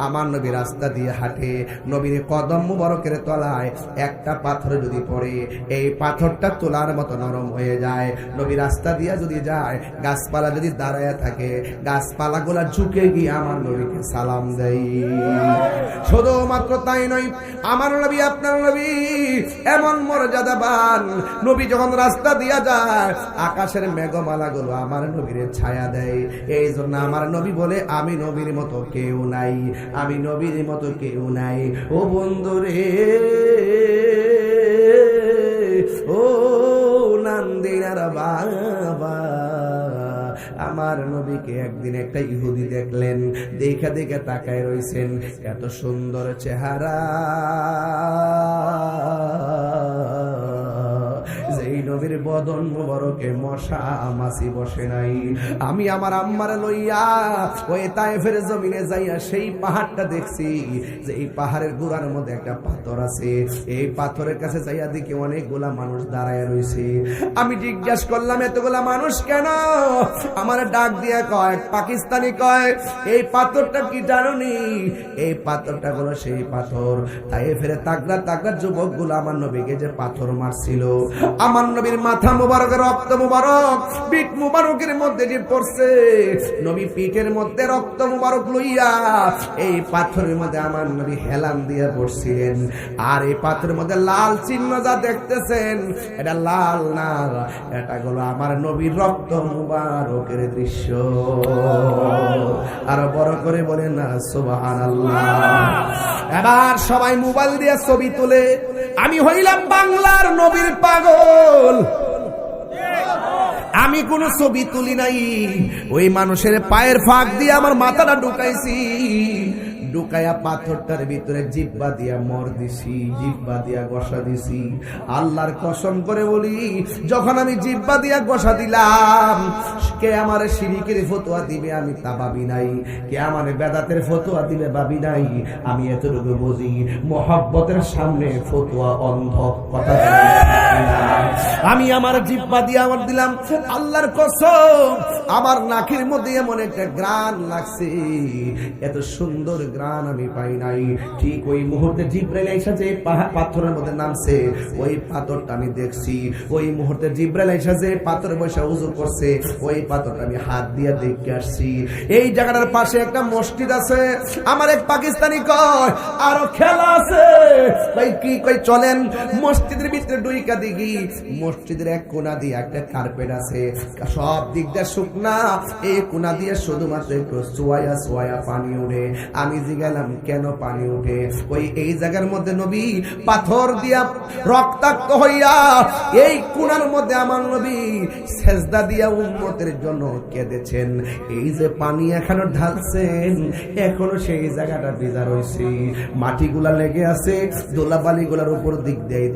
আমার নবী রাস্তা দিয়ে হাঁটে, নবীর কদম মুবারকের তলায় একটা পাথর যদি পড়ে, এই পাথরটা তোলার মতো নরম হয়ে যায়। নবী রাস্তা দিয়ে যদি যায়, গাছপালা যদি দাঁড়ায় থাকে, গাছপালা গুলা ঝুঁকে গিয়ে আমার নবীকে সালাম দেয়। শুধুমাত্র তাই নয়, আমার নবী, আপনার নবী এমন মর্যাদাবান, নবী যখন রাস্তা দিয়া যায়, আকাশের মেঘমালা গুলো আমার নবীর ছায়া দেয়। এই জন্য আমার নবী বলে, আমি নবীর মতো কেউ নাই, আমি নবীর মতো কেউ নাই। ও বন্ধু রে, ও নান্দিনার বাবা, আমার নবীকে একদিন একটা ইহুদি দেখলেন, দেখা দেখে তাকায় রইছেন, এত সুন্দর চেহারা, যেই নবীর বদন মুবারকে মশা মাছি বসে নাই। আমি আমার আম্মারে লইয়া ওই তায়েফের জমিনে যাইয়া সেই পাহাড়টা দেখছি, যে এই পাহাড়ের গোড়ার মধ্যে একটা পাথর আছে। এই পাথরের কাছে যাইয়া দেখি অনেকগুলা মানুষ দাঁড়ায় রয়েছে। আমি জিজ্ঞাসা করলাম, এতগুলা মানুষ কেন? আমার ডাক দিয়ে কয়, পাকিস্তানি কয়, এই পাথরটা কি জানোনি? এই পাথরটা হলো সেই পাথর, তায়েফের তাগড়া তাগড়া যুবক গুলো আমার নবীকে যে পাথর মারছিল, আমার নবীর মাথা মুবারকের রক্ত মুবারক পিঠ মুবারকের মধ্যে যে পড়ছে, নবী পিঠের মধ্যে রক্ত মুবারক লইয়া এই পাথরের মধ্যে আমার নবী হেলান দিয়ে পড়ছিলেন। আর এই পাথরের মধ্যে লাল চিহ্ন যা দেখতেছেন, এটা লাল না, এটা হলো আমার নবীর রক্ত মুবারকের দৃশ্য। আর বড় করে বলেন না সুবহানাল্লাহ। এবার সবাই মোবাইল দিয়ে ছবি তুলে, আমি হইলাম বাংলার নবীর পাগল, আমি কোনো ছবি তুলি নাই, ওই মানুষের পায়ের ফাঁক দিয়ে আমার মাথাটা ঢুকাইছি, ঢুকাইয়া পাথরটার ভিতরে জিব্বা দিয়া মর দিছি, জিব্বা দিয়া গসা দিছি। আল্লাহর কসম করে বলি, যখন আমি জিব্বা দিয়া গসা দিলাম, কে আমার শিরিকের ফতোয়া দিবে আমি তা ভাবি নাই, কে আমার বেদাতের ফতোয়া দিবে ভাবি নাই। আমি এতটুকু বুঝি, মোহাব্বতের সামনে ফতোয়া অন্ধ। কথা আমি আমার জিব্বা দিয়ে আমার দিলাম, আল্লাহর কসম আমার নাকের মধ্যে এমন একটা গ্রান লাগছে, এত সুন্দর গ্রান আমি পাই নাই। ঠিক ওই মুহূর্তে জিব্রাইল এসে যে পাথরের মধ্যে নামছে, ওই পাথরটা আমি দেখছি। ওই মুহূর্তে জিব্রাইল এসে যে পাথরে বসে উযু করছে, ওই পাথরটা আমি হাত দিয়ে দেখে আসছি। এই জায়গাটার পাশে একটা মসজিদ আছে। আমার এক পাকিস্তানি কয় আরো খেলা আছে ভাই, কি কই চলেন মসজিদের ভিতরে ডুইকা দিগি। মসজিদের এক কোণা দিয়ে একটা কার্পেট আছে, সব দিক দিয়ে শুকনা, এই কোণা দিয়ে শুধুমাত্র একটু সোয়া সোয়া পানি উঠে। আমি জিজ্ঞাসলাম কেন পানি উঠে? ওই এই জায়গার মধ্যে নবী পাথর দিয়া রক্তাক্ত হইয়া এই কোণার মধ্যে আমার নবী সেজদা দিয়া উম্মতের জন্য কেঁদেছেন। এই যে পানি এখনো ঢালছেন, এখনো সেই জায়গাটা ভিজা রয়েছে, মাটিগুলা লেগে আছে, দোলাবালি গুলার উপর দিক দিয়ে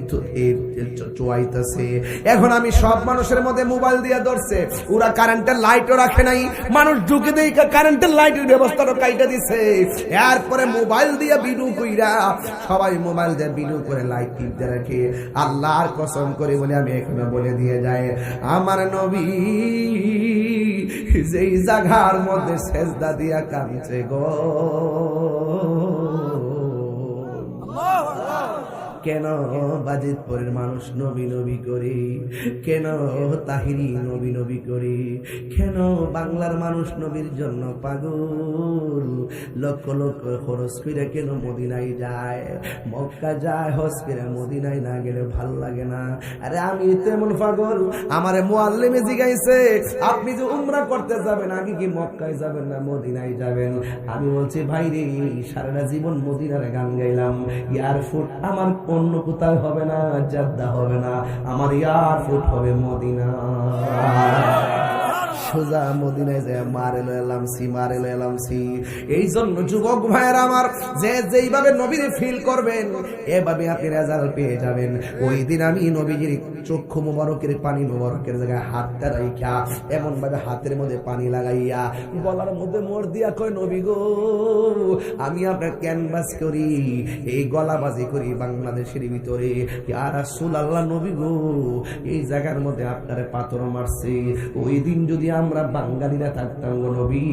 চুয়াইতেছে। এখন আমি সব মানুষের মধ্যে মোবাইল দিয়ে ধরছে, ওরা কারেন্টের লাইটও রাখে নাই, মানুষ ঢুকে দেয় কারেন্টের লাইটের ব্যবস্থাটা কাইটা দিছে। এরপরে মোবাইল দিয়ে ভিডিও কইরা সবাই মোবাইল দিয়ে ভিডিও করে লাইট টিপতে রাখে। আল্লাহর কসম করে বলে আমি এখনো বলে দিয়ে যাই, আমার নবী যেই জায়গার মধ্যে সেজদা দিয়া কাঁদছে গো, কেন বাজিতপুরের মানুষ নবী নবী করে, কেন তাহিরি নবী নবী করে, কেন বাংলার মানুষ নবীর জন্য পাগল, লক্ষ লক্ষ খরচ করে কেন মদিনায় যায়, মক্কা যায়, হজ করে মদিনায় না গেলে ভাল লাগে না। আরে আমি তেমন পাগল, আমারে মুআল্লিমে জিগাইছে আপনি যে উমরা করতে যাবেন আগে কি মক্কায় যাবেন না মদিনায় যাবেন? আমি বলছি ভাই রে, সারাটা জীবন মদিনার গান গাইলাম, এয়ারফোর্ট আমার অন্য কোথাও হবে না, জাদ্দা হবে না, আমার এয়ারফোর্ট হবে মদিনা। সোজা মদিনায় যায় মারে লয়ালামসি। এই জন্য যুবক ভাইয়ের আমার, যে যেইভাবে নবীর ফিল করবেন এভাবে আপনি রেজাল্ট পেয়ে যাবেন। ওই দিন আমি নবীজির চক্ষু মোবারকের পানি মোবারকের জায়গায় হাতটা রাইখা এমন ভাবে হাতের মধ্যে পানি লাগাইয়া গলার মধ্যে মোর দিয়া কয়, নবী গো আমি আপনার ক্যানভাস করি, এই গলাবাজি করি বাংলাদেশের ভিতরে, ইয়া রাসূলুল্লাহ নবী গো এই জায়গার মধ্যে আপনারে পাথর মারছে। ওই দিন যদি আমরা বাঙালিরা থাকতাম গো নবী,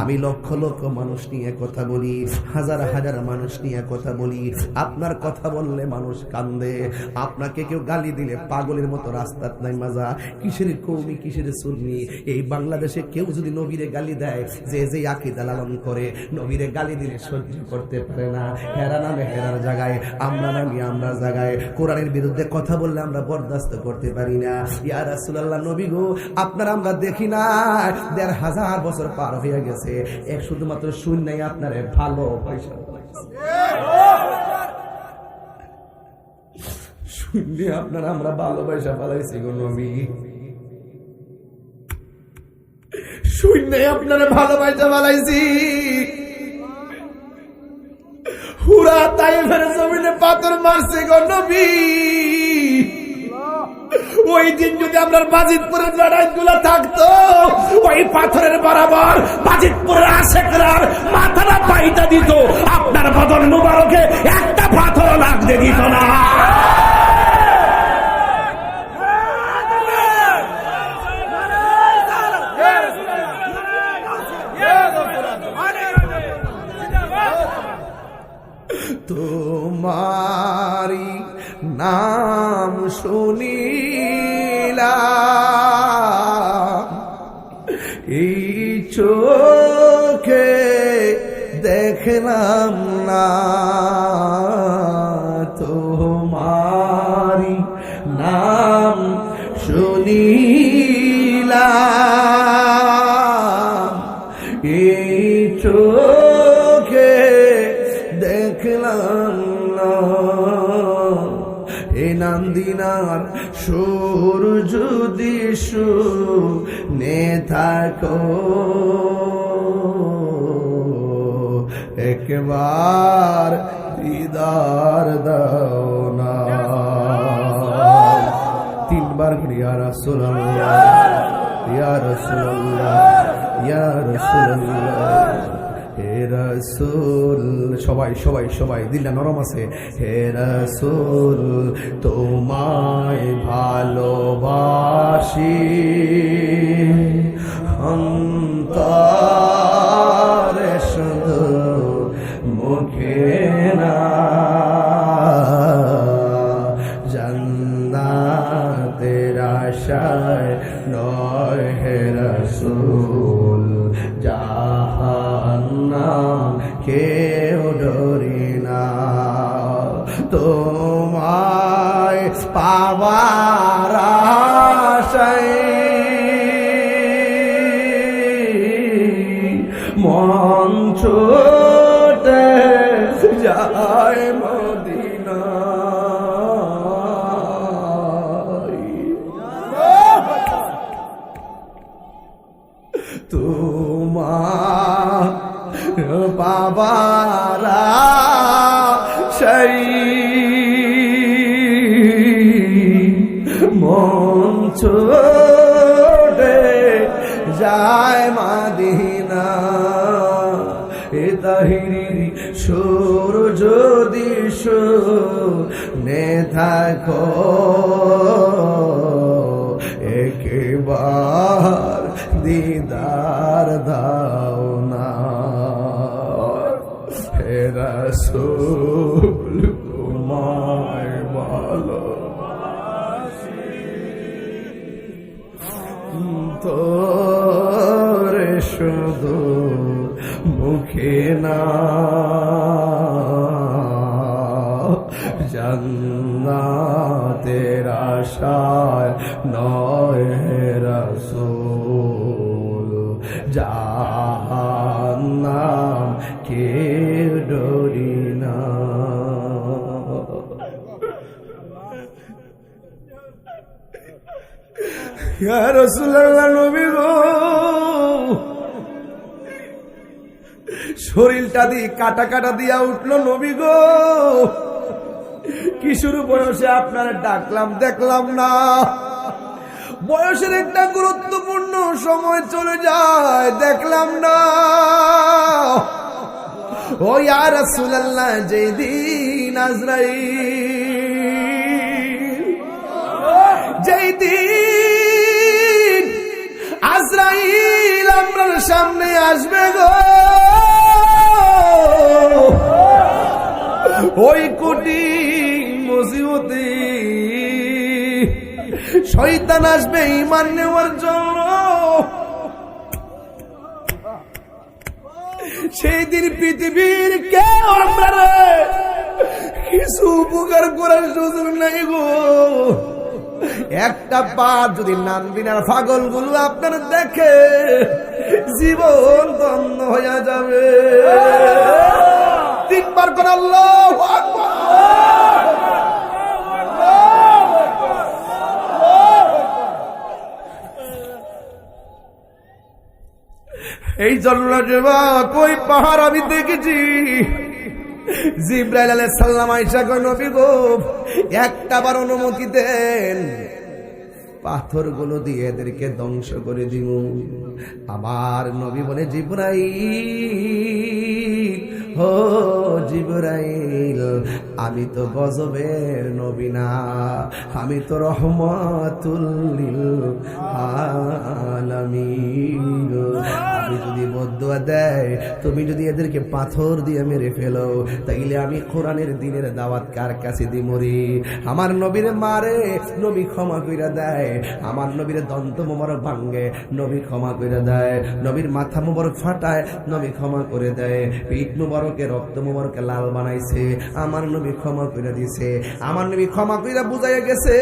আমি লক্ষ লক্ষ মানুষ নিয়ে কথা বলি, হাজার হাজার মানুষ নিয়ে কথা বলি, আপনার কথা বললে মানুষ কান্দে, আপনাকে কেউ গালি দিলে পাগলের মতো রাস্তাত নাই মাজা, কিসের কওমি কিসের সুন্নি। এই বাংলাদেশে কেউ যদি নবীরে গালি দেয়, যে যে আকীদা লালন করে, নবীরে গালি দিলে সহ্য করতে পারে না, হেরা নামে হেরার জায়গায়, আমরা নামি আমরা জায়গায়, কোরআনের বিরুদ্ধে কথা বললে আমরা বরদাস্ত করতে পারি না। ইয়া রাসূলুল্লাহ নবী গো আপনার আমরা দেখি না, ১,৫০০ বছর পার হয়ে গেছে, এক শুধুমাত্র শূন্যই আপনারে ভালো পয়সা শুনলে আপনার আমরা ভালোবাসা পালাইছি গো নবী, শূন্যই আপনারা ভালোবাসা পালাইছি। হুরা তাইফের জমিনে পাথর মারছে গো নবী, ওই দিন যদি আপনার বাজিতপুরের লড়াইগুলো থাকতো, ওই পাথরের বরাবর বাজিতপুরের আশেকরা মাথাটা পাইটা দিত, আপনার বদন মুবারকে একটা পাথর লাগতে দিত না। তোমারি নাম শুনিলাম, এই চোখে দেখলাম না, তোমারি নাম শুনিলাম, এই চোখে দেখলাম না, এ নাম মদিনার সূর্য দিশু নে থাকো একবার দিদার দাও না তিনবার ইয়া রাসূলুল্লাহ ইয়া রাসূলুল্লাহ ইয়া রাসূলুল্লাহ হে রাসূল সবাই সবাই সবাই দিলটা নরম আছে হে রাসূল তোমায় ভালোবাসি অন্তরে শুধু মুখে না জান্নাতের আশায় নয় হে রাসূল জাহান্নাম কেউ ডরি না তোমায় পাওয়ার আশায় মন ছুটে যায় মদিনা তোমার বাবারা সেই মন ছুটে যায় মদিনা এ তাহিরি সূর্য দিশু নে থাকো একবার দিদার দাও না হে রাসূল তোমায় ভালোবাসি তোরে শুধু মুখে না জান্নাতের আশায় নয় হে রাসূল জাহান্নাম কেউ ডরি না ইয়া রাসূলুল্লাহ নবী গো শরীরটা দিয়ে কাটা কাটা দিয়া উঠলো নবী গো কিশোর বয়সে আপনার ডাকলাম দেখলাম না বয়সের একটা গুরুত্বপূর্ণ সময় চলে যায় দেখলাম না ও ইয়া রাসূলুল্লাহ যেদিন আজরাইল আপনার সামনে আসবে গো ওই কঠিন মুসিবতে শয়তান আসবে ঈমান নেওয়ার জন্য সেই দিন পৃথিবীর কেউ আমরা কিছু উপকার করার সুযোগ নাই গো একটা পার যদি নানবিনার পাগল গুলো আপনার দেখে জীবন ধন্য হয়ে যাবে তিনবার করে আল্লাহু আকবার এই জন্য কই পাহাড় আমি দেখেছি জিবরাইল আলাইহিস সালাম আয়েশা কই নবী গো একটাবার অনুমতি দেন পাথরগুলো দিয়ে এদেরকে ধ্বংস করে দিব আমার নবী বলে জিবরাইল ও জিবরাইল আমি তো গজবের নবী না আমি তো রহমাতুল লিল আলামিন আমি যদি বদদুয়া দেয় তুমি যদি এদেরকে পাথর দিয়ে মেরে ফেলো তাইলে আমি কোরআনের দ্বীনের দাওয়াত কার কাছে দিমরি আমার নবীরে মারে নবী ক্ষমা কইরা দেয় আমার নবীরে দন্ত মোবারক ভাঙে নবী ক্ষমা করে দেয় নবীর মাথা মোবারক ফাটায় নবী ক্ষমা করে দেয় পিঠ মোবারকে রক্ত মোবারকে লাল বানাইছে আমার নবী ক্ষমা করে দিয়েছে আমার নবী ক্ষমা কইরা বুঝাইয়া গেছে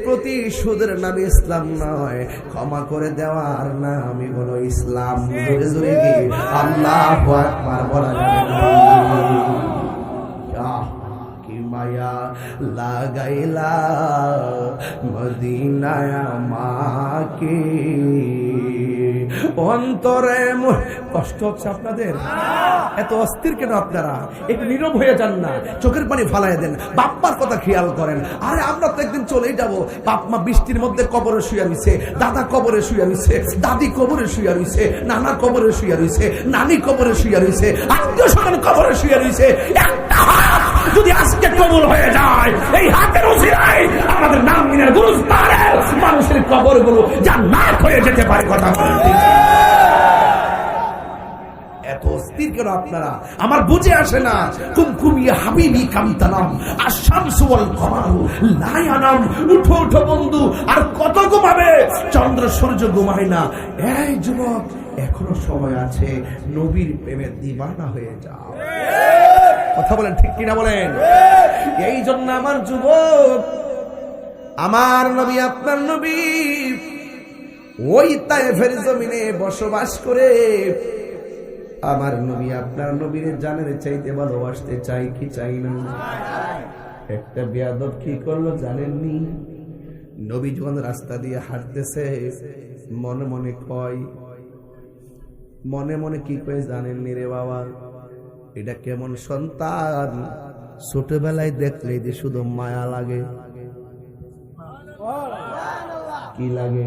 প্রতিশোধের নাম ইসলাম নয় ক্ষমা করে দেওয়ার নামই হলো ইসলাম জোরে জোরে কি আল্লাহু আকবার বলা যাবে না কি মায়া লাগাইলা মদিনায় আমাকে অন্তরে কষ্ট হচ্ছে আপনাদের? এত অস্থির কেন আপনারা? একটু নীরব হয়ে যান না, চোখের পানি ফালাইয়া দেন, বাপ্পার কথা খেয়াল করেন। আরে আমরা তো একদিন চলেই যাব। বাপ মা বৃষ্টির মধ্যে কবরে শুয়ে রইছে, দাদা কবরে শুয়ে রইছে, দাদি কবরে শুয়ে রইছে, নানা কবরে শুয়ে রইছে, নানি কবরে শুয়ে রইছে, আত্মীয় স্বজন কবরে শুয়ে রইছে। একটা হাত যদি আজকে কবর হয়ে যায়, এই হাতের উসিলায় আমাদের নাম মিনের গুরুস্থানে মানুষের কবরগুলো জান্নাত হয়ে যেতে পারে। কথা বলেন ঠিক? এত অস্থির কেন আপনারা? আমার বুঝে আসে না। কুমকুমিয়া হাবিবি কামতানাম আশামসু ওয়াল কমারু লা ইয়ানাম। উঠো উঠো বন্ধু, আর কত ঘুমাবে? চন্দ্র সূর্য ঘুমায় না। এই যুবক, এখনো সময় আছে, নবীর প্রেমে দিওয়ানা হয়ে যাও। কথা বলেন ঠিক কিনা বলেন? এই জন্য আমার যুবক, আমার নবী আপনার নবী ওই তায়েফের জমিনে বসবাস করে আমার নবী আপনার নবীর জানের চাইতে ভালোবাসতে চাই কি চাই না? একটা বেয়াদব কি করলো জানেননি? নবী যখন রাস্তা দিয়ে হাঁটতেছে মনে মনে কয়, মনে মনে কি কয় জানেননি রে বাবা? এটা কেমন সন্তান, ছোটবেলায় দেখলে যে শুধু মায়া লাগে। কি লাগে?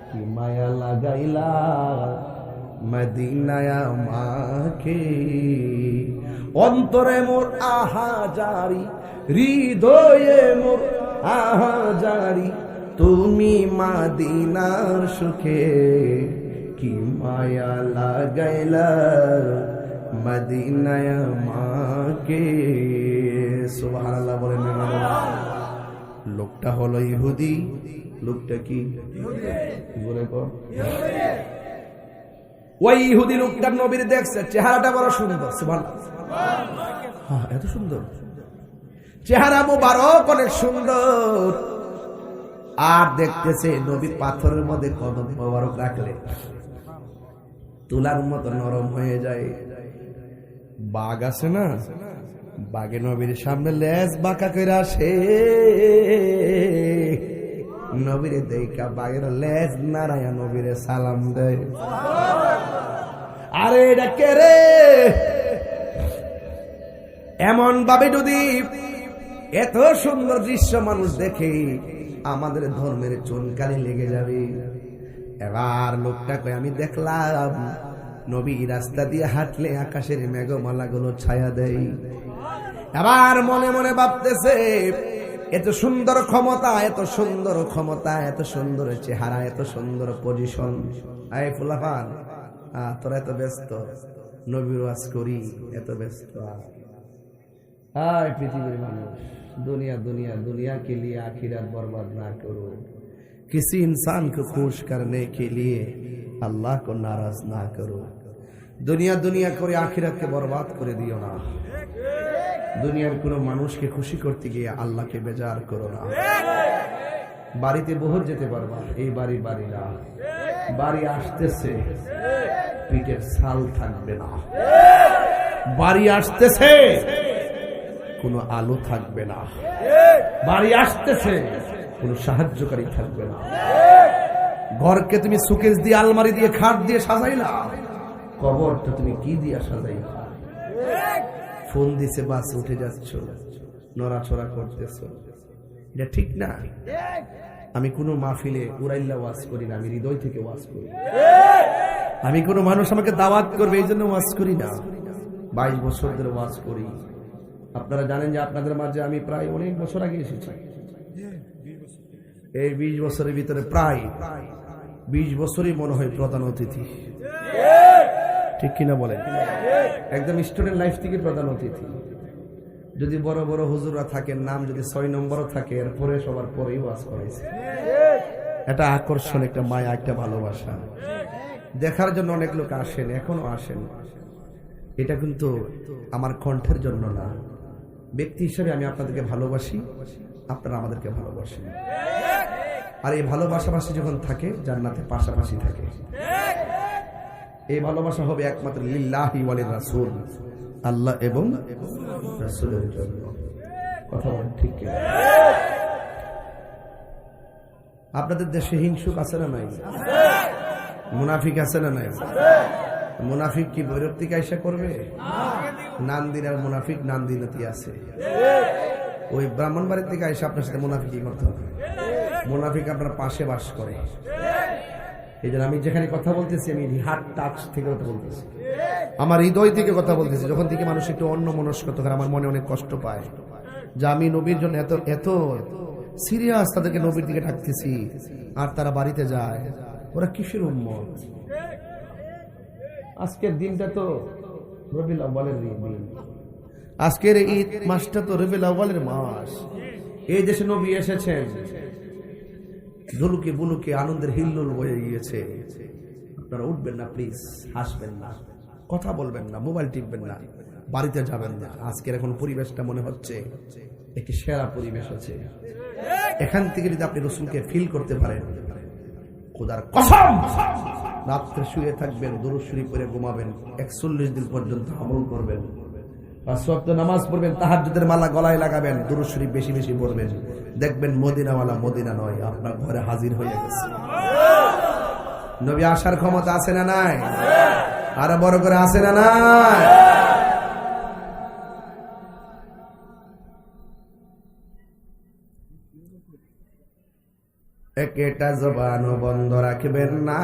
কি মায়া লাগাইলা মদিনায় আমাকে। অন্তরে মোর আহা জারি, হৃদয়ে মোর আহা জারি, তুমি মদিনার সুখে কি মায়া লাগাইলা মদিনায় আমাকে। সুবহানাল্লাহ বলেন। লোকটা হলো ইহুদি। লোকটা কি? বলে কর। ওই ইহুদি লোকটার নবীর দেখছে, চেহারাটা বড় সুন্দর। সুবহানাল্লাহ। হ্যাঁ, এত সুন্দর চেহারা, মুবারক, অনেক সুন্দর। আর দেখতেছে নবী পাথরের মধ্যে কদম মোবারক রাখলে তুলার মতো নরম হয়ে যায়। বাঘ আছে না, বাঘে নবীর সামনে লেজ বাঁকা করে আসে। নবীরে দেখা বাঘের লেজ নাড়াইয়া নবীরে সালাম দেয়। আরে এটা কে রে? এমন ভাবে যদি এত সুন্দর দৃশ্য মানুষ দেখে আমাদের ধর্মের চুনকালি লেগে যাবে। এবার লোকটা কয়, আমি দেখলাম নবী রাস্তা দিয়ে হাঁটলে আকাশের মেঘমালা গুলো ছায়া দেয়। এবার মনে মনে ভাবতেছে, এত সুন্দর ক্ষমতা, এত সুন্দর ক্ষমতা, এত সুন্দর চেহারা, এত সুন্দর পজিশন। আয় ফুলাফান, তোরা এত ব্যস্ত, নবীর ওয়াজ করি, এত ব্যস্ত। আয় পৃথিবীর মানুষ, दुनिया दुनिया दुनिया के लिए आखिरत बर्बाद ना करो। किसी इंसान को खुश करने के लिए अल्लाह को नाराज ना करो। दुनिया दुनिया करे आखिरत के बर्बाद करे दियो ना। दुनियार कोनो मानुषके खुशी करते गिये आल्लाहके बेजार करो ना। बाड़ीते बहुत जेते पारबा, এই বাড়ি বাড়ি না, বাড়ি আসতেছে পিঠের ছাল থাকবে না। বাড়ি আসতেছে কোনো আলো থাকবে না। বাড়ি আসতেছে কোনো সাহায্যকারী থাকবে না। ঘরকে তুমি সুকেস দিয়ে, আলমারি দিয়ে, খাট দিয়ে সাজাইলা, কবরটা তুমি কি দিয়ে সাজাইলা? ফোন দিছে, বাস উঠে যাচ্ছ, নড়াচড়া করতেছ, এটা ঠিক না। আমি কোনো মাহফিলে উড়াইল্লা ওয়াজ করি না, আমি হৃদয় থেকে ওয়াজ করি। আমি কোনো মানুষ আমাকে দাওয়াত করবে এই জন্য ওয়াজ করি না। 22 বছর ধরে ওয়াজ করি। আপনারা জানেন যে আপনাদের মাঝে আমি প্রায় অনেক বছর আগে এসেছি। এই 20 বছরের ভিতরে প্রায় 20 বছরই মনে হয় প্রধান অতিথি, ঠিক কিনা বলেন? একদম স্টুডেন্ট লাইফ থেকে প্রধান অতিথি। যদি বড় বড় হুজুররা থাকেন, নাম যদি 6 নম্বরও থাকে, এরপরে সবার পরেই ওয়াজ করেছে। এটা আকর্ষণ, একটা মায়া, একটা ভালোবাসা। দেখার জন্য অনেক লোক আসেন, এখনো আসেন। এটা কিন্তু আমার কণ্ঠের জন্য না, ব্যক্তি হিসেবে আমি আপনাদেরকে ভালোবাসি, আপনারা আমাদেরকে ভালোবাসেন। আর এই ভালোবাসাবাসী যখন থাকে, জান্নাতে পাশাপাশি থাকে। এই ভালোবাসা হবে একমাত্র লিল্লাহি ওয়া লির রাসূল, আল্লাহ এবং রাসূলের জন্য। কথা বলেন ঠিক কিনা? আপনাদের দেশে হিংসুক আছে না নাই? মুনাফিক আছে না নাই? মুনাফিক কি ভৈরব থেকে আইসা করবে? নান্দিনার মুনাফিক নান্দিনাতি আছে, ওই ব্রাহ্মণবাড়ির থেকে আইসা আপনার সাথে মুনাফিকি করতে হবে। মুনাফিক আপনার পাশে বাস করে। এই জন্য আমি যেখানে কথা বলতেছি আমি হার্ট টাচ থেকে কথা বলতেছি, আমার হৃদয় থেকে কথা বলতেছি। যখন থেকে মানুষ একটু অন্য মনস্ক, তখন আমার মনে অনেক কষ্ট পায় যে আমি নবীর জন্য এত এত সিরিয়াস তাদেরকে নবীর দিকে ডাকতেছি, আর তারা বাড়িতে যায়। ওরা কিসের উম্মত? আজকের দিনটা তো রবিউল আউয়ালের দিন, আজকের ঈদ মাসটা তো রবিউল আউয়ালের মাস। এই দেশে নবী এসেছেন, ধুলুকে বুলুকে আনন্দের হিল্লোল বয়ে গিয়েছে। আপনারা উঠবেন না প্লিজ, হাসবেন না, কথা বলবেন না, মোবাইল টিপবেন না, বাড়িতে যাবেন না। আজকের এখন পরিবেশটা মনে হচ্ছে একটি সেরা পরিবেশ আছে। এখান থেকে যদি আপনি রাসূলকে ফিল করতে পারেন, খোদার কসম রাত্রে শুয়ে থাকবেন, দুরূদ শরীফ পড়ে ঘুমাবেন, 41 দিন পর্যন্ত আমল করবেন, 5 ওয়াক্ত নামাজ পড়বেন, তাহাজ্জুদের মালা গলায় লাগাবেন, দুরূদ শরীফ বেশি বেশি পড়বেন, দেখবেন মদিনাওয়ালা মদিনা নয়, আপনার ঘরে হাজির হয়ে গেছে। নবী আসার ক্ষমতা আছে না নাই? আরো বড় করে আছে না নাই? একটা জবানও বন্ধ রাখবেন না,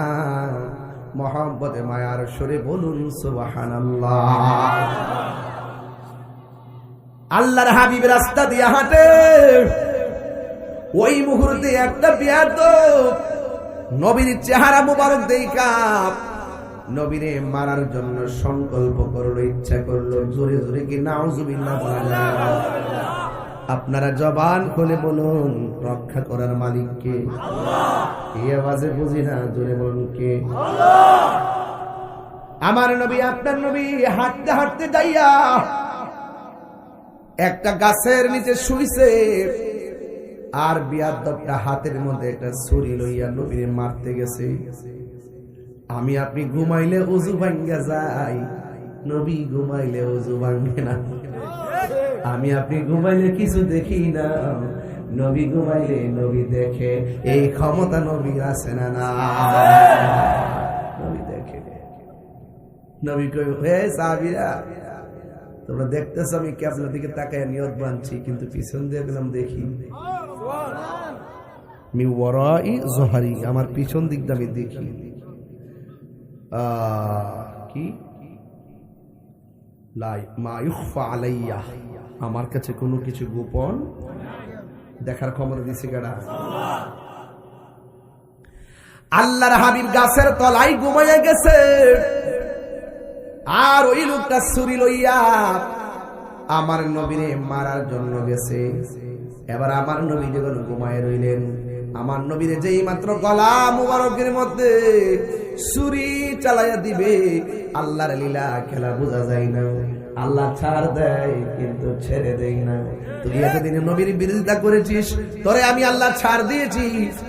মহব্বতে মায়ার সুরে বলুন সুবহানাল্লাহ। আল্লাহর হাবিব রাস্তা দিয়ে হাঁটে, ওই মুহূর্তে একটা বেয়াদব নবীর চেহারা মুবারক দেখা নবীরে মারার জন্য সংকল্প করলো, ইচ্ছা করলো। জোরে জোরে কি নাউজুবিল্লাহ বলা যায়? আপনারা জবান খুলে বলুন রক্ষা করার মালিক কে? এই আওয়াজে বুঝি না, জোরে বলুন কে? আমার নবী, আপনার নবী হাঁটতে হাঁটতে যাইয়া একটা গাছের নিচে শুইছে, আর বিয়াদবটা হাতের মধ্যে একটা ছুরি লইয়া নবীরে মারতে গেছে। আমি আপনি ঘুমাইলে ওযু ভাঙ্গা যায়, নবী ঘুমাইলে ওযু ভাঙ্গে না। আমি আপনি ঘুমাইলে কিছু দেখি না, নবী ঘুমাইলে নবী দেখে। এই ক্ষমতা নবীর আছে না? না, নবী দেখে। নবী কই, হে সাহাবীরা, তোমরা দেখতেছো আমি কিবলার দিকে তাকায় নিয়ত বানছি, কিন্তু পিছন দিয়ে গেলাম দেখি মি ওয়ারাই জোহারি, আমার পিছন দিক দিয়ে আমি দেখি কি লাই মা ইউখফা আলাইয়া, আমার কাছে কোনো কিছু গোপন দেখার ক্ষমতা দিছে কেডা? আল্লাহর হাবিব গাছের তলায় ঘুমাইয়া গেছে, আর ওই লোকটা ছুরি লইয়া আমার নবীরে মারার জন্য গেছে। এবার আমার নবী যখন ঘুমায় রইলেন, আমার নবীরে যেই মাত্র গলা মুবারকের মধ্যে ছুরি চালাইয়া দিবে, আল্লাহর লীলা খেলা বোঝা যায় না। আল্লাহ ছাড় দেয় কিন্তু ছেড়ে দেয় না। তুই এতদিনে নবীর বিরোধিতা করেছিস, তোরে আমি আল্লাহ ছাড় দিয়েছি।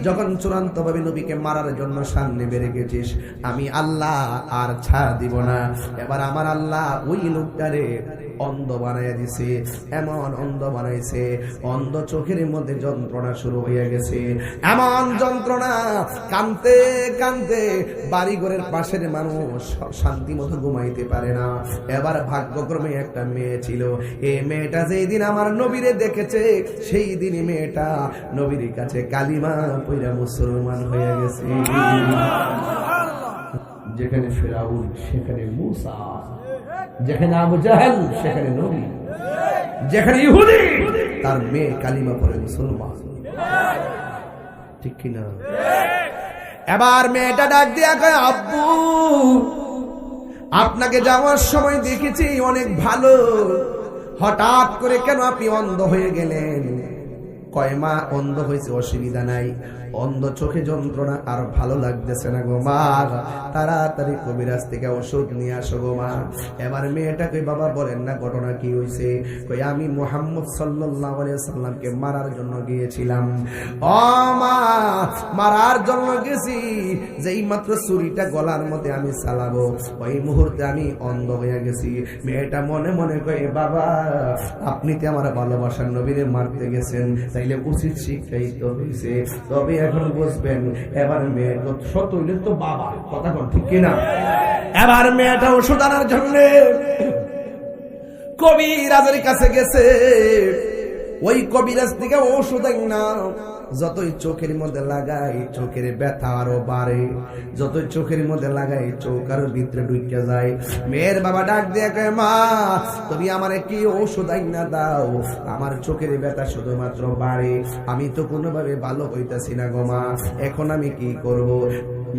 যখন চূড়ান্ত ভাবে নবীকে মারার জন্য সামনে বেড়ে গেছিস, আমি আল্লাহ আর ছাড় দিব না। এবার আমার আল্লাহ ওই লোকটারে অন্ধ বানাইয়া দিছে, এমন অন্ধ বানাইছে, অন্ধ চোখের মধ্যে যন্ত্রণা শুরু হয়ে গেছে, এমন যন্ত্রণা, কানতে কানতে বাড়িঘরের পাশের মানুষ শান্তি মতো ঘুমাইতে পারে না। এবার ভাগ্যক্রমে একটা মেয়ে ছিল, এই মেয়েটা যেই দিন আমার নবীরে দেখেছে, সেই দিনই মেয়েটা নবীর কাছে কালিমা পড়া মুসলমান হয়ে গেছে। যেখানে ফিরাউন সেখানে মুসা, যেখানে আবু জাহেল সেখানে নবী, যেখানে ইহুদি তার মেয়ে কালিমা পড়ে মুসলমান। ঠিক কিনা? এবার মেয়েটা ডাক দিয়া কয়, আব্বু আপনাকে যাওয়ার সময় দেখেছি অনেক ভালো, হঠাৎ করে কেন আপনি অন্ধ হয়ে গেলেন? কয় মা, অন্ধ হয়েছে অসুবিধা নাই, অন্ধ চোখে যন্ত্রণা আর ভালো লাগতেছে না গো মা, তাড়াতাড়ি কবিরাজ থেকে ওষুধ নিয়ে আসো গো মা। এবার মেয়েটাকে বাবা বলেন না ঘটনা কি হয়েছে? কই আমি মুহাম্মদ সাল্লাল্লাহু আলাইহি সাল্লামকে মারার জন্য গিয়েছিলাম। ও মা, মারার জন্য গেছি, যেই মাত্র ছুরিটা গলার মধ্যে আমি চালাবো ওই মুহূর্তে আমি অন্ধ হয়ে গেছি। মেয়েটা মনে মনে কয়ে বাবা আপনি তো আমার ভালোবাসার নবীরে মারতে গেছেন, তাইলে উচিত শিক্ষাই তো হয়েছে, তবে এখন বুঝবেন। এবার মেয়ে তো সত হইলে তো বাবা, কথা কোন ঠিক কিনা? এবার মেয়েটা ওষুধ আনার জন্য কবিরাজের কাছে গেছে। ওই কবিরাজ থেকে ওষুধ না, যতই চোখের মধ্যে লাগাই চোখের ব্যথা আরো বাড়ে, যতই চোখের মধ্যে লাগাই চোখ আরো ভিতরে ঢুকে যায়। মেয়ের বাবা ডাক দিয়ে কয় মা তুমি আমারে কি ওষুধ না দাও, আমার চোখের ব্যথা শুধুমাত্র বাড়ে, আমি তো কোনোভাবে ভালো হইতাছি না গো মা, এখন আমি কি করব?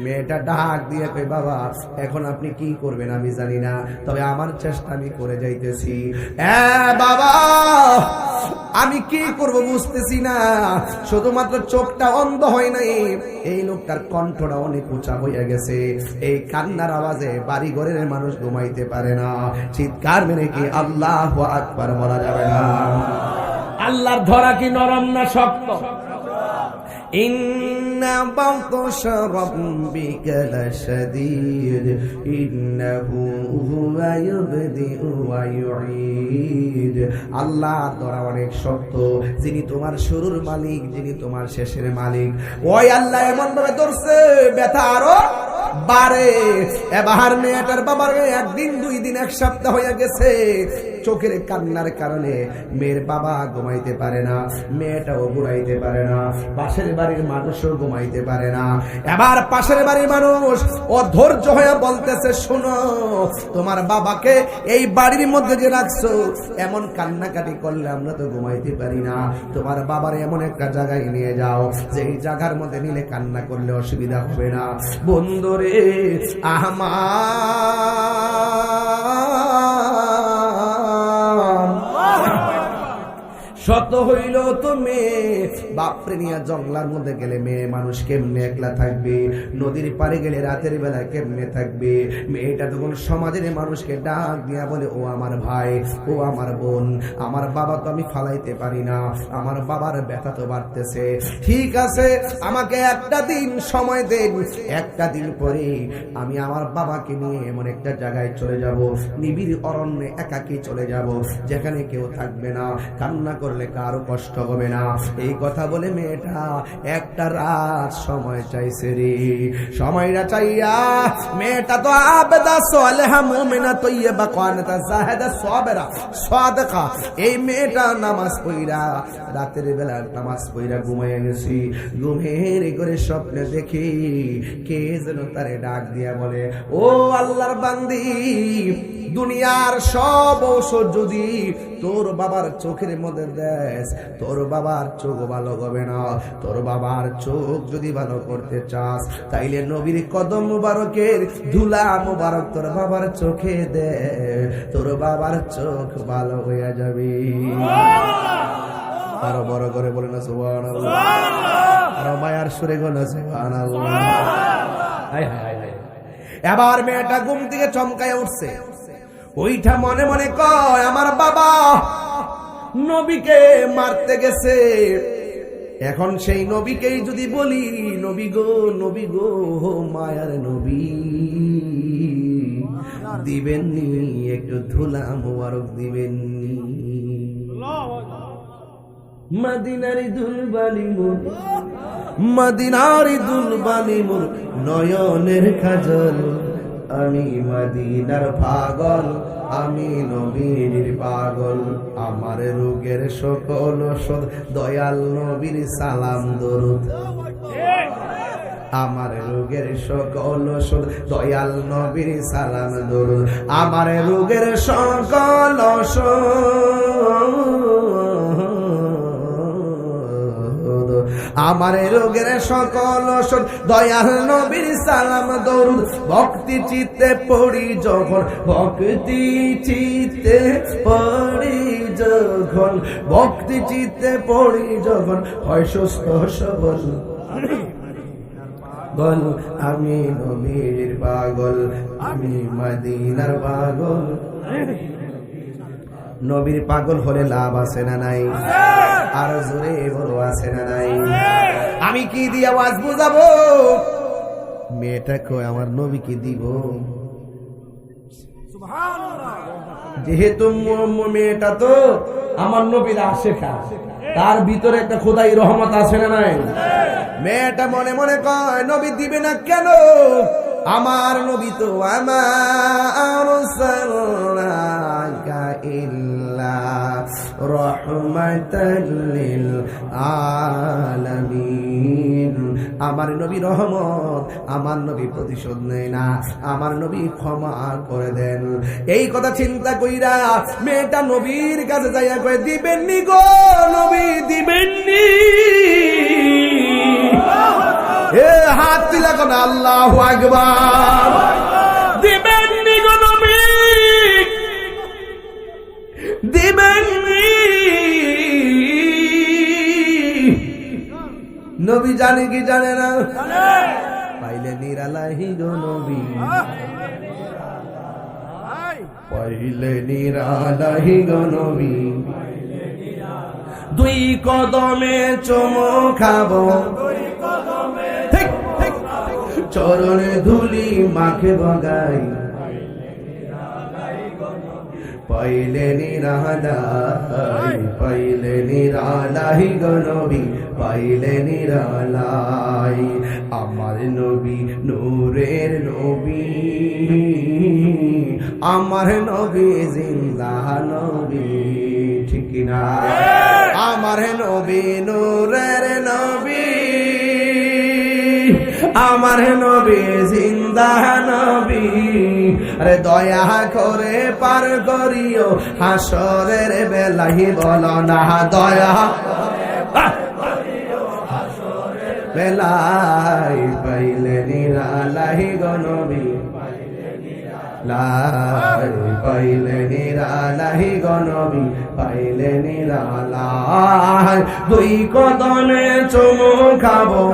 মেয়েটা ডাক দিয়ে কই বাবা এখন আপনি কি করবেন আমি জানি না, তবে আমার চেষ্টা আমি করে যাইতেছি। বাবা আমি কি করব বুঝতেছি না, শুধুমাত্র চোখটা অন্ধ হয় নাই, এই লোকটার কণ্ঠটা অনেক উঁচা হয়ে গেছে, এই কান্নার আওয়াজে বাড়ি ঘরের মানুষ ঘুমাইতে পারে না, চিৎকার মেরে কি আল্লাহু আকবার বলা যাবে না? আল্লাহর ধরা কি নরম না শক্ত? ইন্না বাতশা রাব্বিকা লাশাদীদ ইন্নাহু হুয়া ইউবদিউ ওয়া ইউঈদ। আল্লাহর ধরা অনেক শক্ত, যিনি তোমার শুরুর মালিক, যিনি তোমার শেষের মালিক, ওই আল্লাহ এমন ভাবে ধরছে ব্যথা আরো বাড়ে। এবার মেয়েটার বাবার একদিন দুই দিন এক সপ্তাহ হয়ে গেছে, চোখের কান্নার কারণে মেয়ের বাবা ঘুমাইতে পারে না, মেয়েটাও ঘুমাইতে পারে না, পাশের বাড়ির মানুষও ঘুমাইতে পারে না। এবার পাশের বাড়ির মানুষ অধৈর্য হয়ে বলতেছে শোনো তোমার বাবাকে এই বাড়ির মধ্যে যে রাখছো এমন কান্নাকাটি করলে আমরা তো ঘুমাইতে পারি না, তোমার বাবার এমন একটা জায়গায় নিয়ে যাও যে এই জায়গার মধ্যে নিলে কান্না করলে অসুবিধা হবে না। বন্ধুরে শত হইল তো মেয়ে বাপরে নিয়ে জঙ্গলার মধ্যে গেলে মেয়ে মানুষ কেমনে একলা থাকবে, নদীর পাড়ে গেলে রাতের বেলা কেমনে থাকবে। মেয়েটা তখন সমাজের মানুষকে ডাক দিয়া বলে ও আমার ভাই, ও আমার বোন, আমার বাবা তো আমি ফালাইতে পারি না, আমার বাবার ব্যথা তো বাড়তেছে, ঠিক আছে আমাকে একটা দিন সময় দেন, একটা দিন পরে আমি আমার বাবাকে নিয়ে এমন একটা জায়গায় চলে যাব, নিবিড় অরণ্যে একাকী চলে যাব, যেখানে কেউ থাকবে না, কান্না করলে কারো কষ্ট হবে না। এই কথা বলে মেয়েটা একটা রাত সময় চাইছে রে। সময়টা চাইয়া মেয়েটা তো আবেদা সালেহা মুমিনা তাইয়্যিবা কানাতা জাহিদা সাবিরা সাদিকা, এই মেয়েটা নামাজ পড়া রাতের বেলা নামাজ পড়া ঘুমিয়ে গেছে। ঘুমের করে স্বপ্নে দেখি কে যেন তারে ডাক দিয়া বলে ও আল্লাহর বান্দি, দুনিয়ার সব ঔষধ যদি তোর বাবার চোখের মধ্যে দেশ, তোর বাবার চোখ ভালো হবে না, তোর বাবার চোখ যদি ভালো করতে চাস তাইলে নবীর কদম মুবারকের ধুলা মুবারক তোর বাবার চোখে দে, তোর বাবার চোখ ভালো হয়ে যাবে। আরো বড় করে বলে না সুবহানাল্লাহ, আরো মায়ার সুরে গো না সুবহানাল্লাহ। এবার মেয়েটা ঘুম থেকে চমকায় উঠছে, ওইটা মনে মনে কয় আমার বাবা নবীকে মারতে গেছে, এখন সেই নবীকেই যদি বলি নবী গো মায়ার নবী দিবেননি একটু ধুলা মুবারক দিবেননি। মদিনারি দুলবালি মোর, মদিনারি দুলবালি মোর নয়নের কাজল, আমি মদিনার পাগল, আমি নবীর পাগল, আমার রোগের সকল ওষুধ দয়াল নবীর সালাম দরুদ, আমার রোগের সকল ওষুধ দয়াল নবীর সালাম দরুদ, আমার রোগের সকল আমার রোগের সকল ওষুধ দয়াল নবীর সালাম দরুদ। ভক্তি চিত্তে পড়ি যখন, ভক্তি চিত্তে পড়ি যখন, ভক্তি চিত্তে পড়ি যখন হয় সুস্থ সবল, পাগল, আমি নবীর পাগল, আমি মদিনার পাগল। নবীর পাগল হলে লাভ আছে না নাই? আর জোরে বলো আছে না নাই? আমি কি দিয়ে আওয়াজ বুঝাবো? মেয়েটা কয় আমার নবীকে দিব। যেহেতু মেয়েটা তো আমার নবীর আশেখা, তার ভিতরে একটা খোদাই রহমত আছে না নাই? মেয়েটা মনে মনে কয় নবী দিবে না কেন? আমার নবী তো আমার রহমাতাল লিল আলামিন। আমার নবী রহমত, আমার নবী প্রতিশোধ নেয় না, আমার নবী ক্ষমা করে দেন। এই কথা চিন্তা কইরা মেয়েটা নবীর কাছে যাইয়া কয় দিবেননি গো নবী, দিবেননি। এ হাত তুলা কোন আল্লাহু আকবার। দিবেননি গো নবী, দিবেননি। নবী জানে কি জানে না? পাইলে নিরালাহি গো নবী, পাইলে নিরালাহি গো নবী। দুই কদমে চুমো খাবো, চরণে ধুলি মাখে বগাই, পাইলে নিরালাই, পাইলে নিরালাই গো নবী, পাইলে নিরালাই। আমার নবী নূরের নবী, আমার নবী জিন্দা নবী, ঠিক না? আমার নবী নূরের নবী, আমার নবী জিন্দা নবী। আরে দয়া করে পার করিও হাসরের বেলাহি, বলো না দয়া বেলাই, পাইলে নিরালাহি গো নবী, লাই, পাইলে নিরালাহি গো নবী, পাইলে নিরালাই। দুই কদমে চুমো খাবো,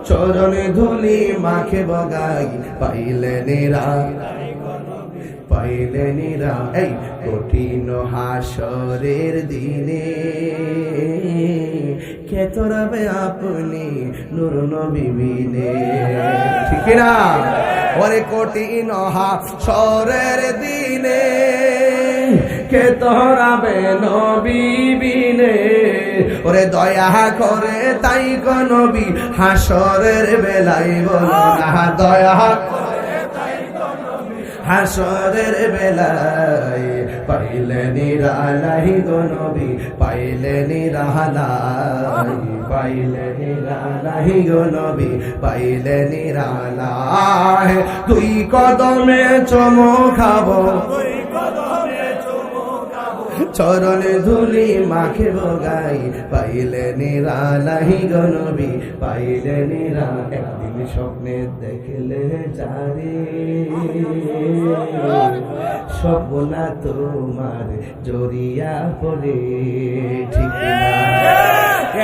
চরণে ধুলি মাখে বগাই, পাইলে নিরা, পাইলে নিরা। এই কঠিন হাসরের দিনে কে তোরাবে আপনি নূর নবী বিনে, ঠিক না? ওরে কঠিন হাসরের দিনে কে তোরাবে নবী বিনে। ওরে দয়া করে তাই গো নবী হাসরের বেলায়, বলো না দয়া হাসরের বেলায়, পাইলে নিরালাই গো নবী, পাইলে নিরালাই, পাইলে নিরালাই গো নবী, পাইলে নিরালাই। দুই কদমে চুমো খাবো, চরণে ধুলি মাখে বগাই, পাইলে নিরালাই গো নবী, পাইলে নিরা। একদিন স্বপ্নে দেখলে যারে স্বপ্না তোমার জড়িয়া পড়ে, ঠিক না?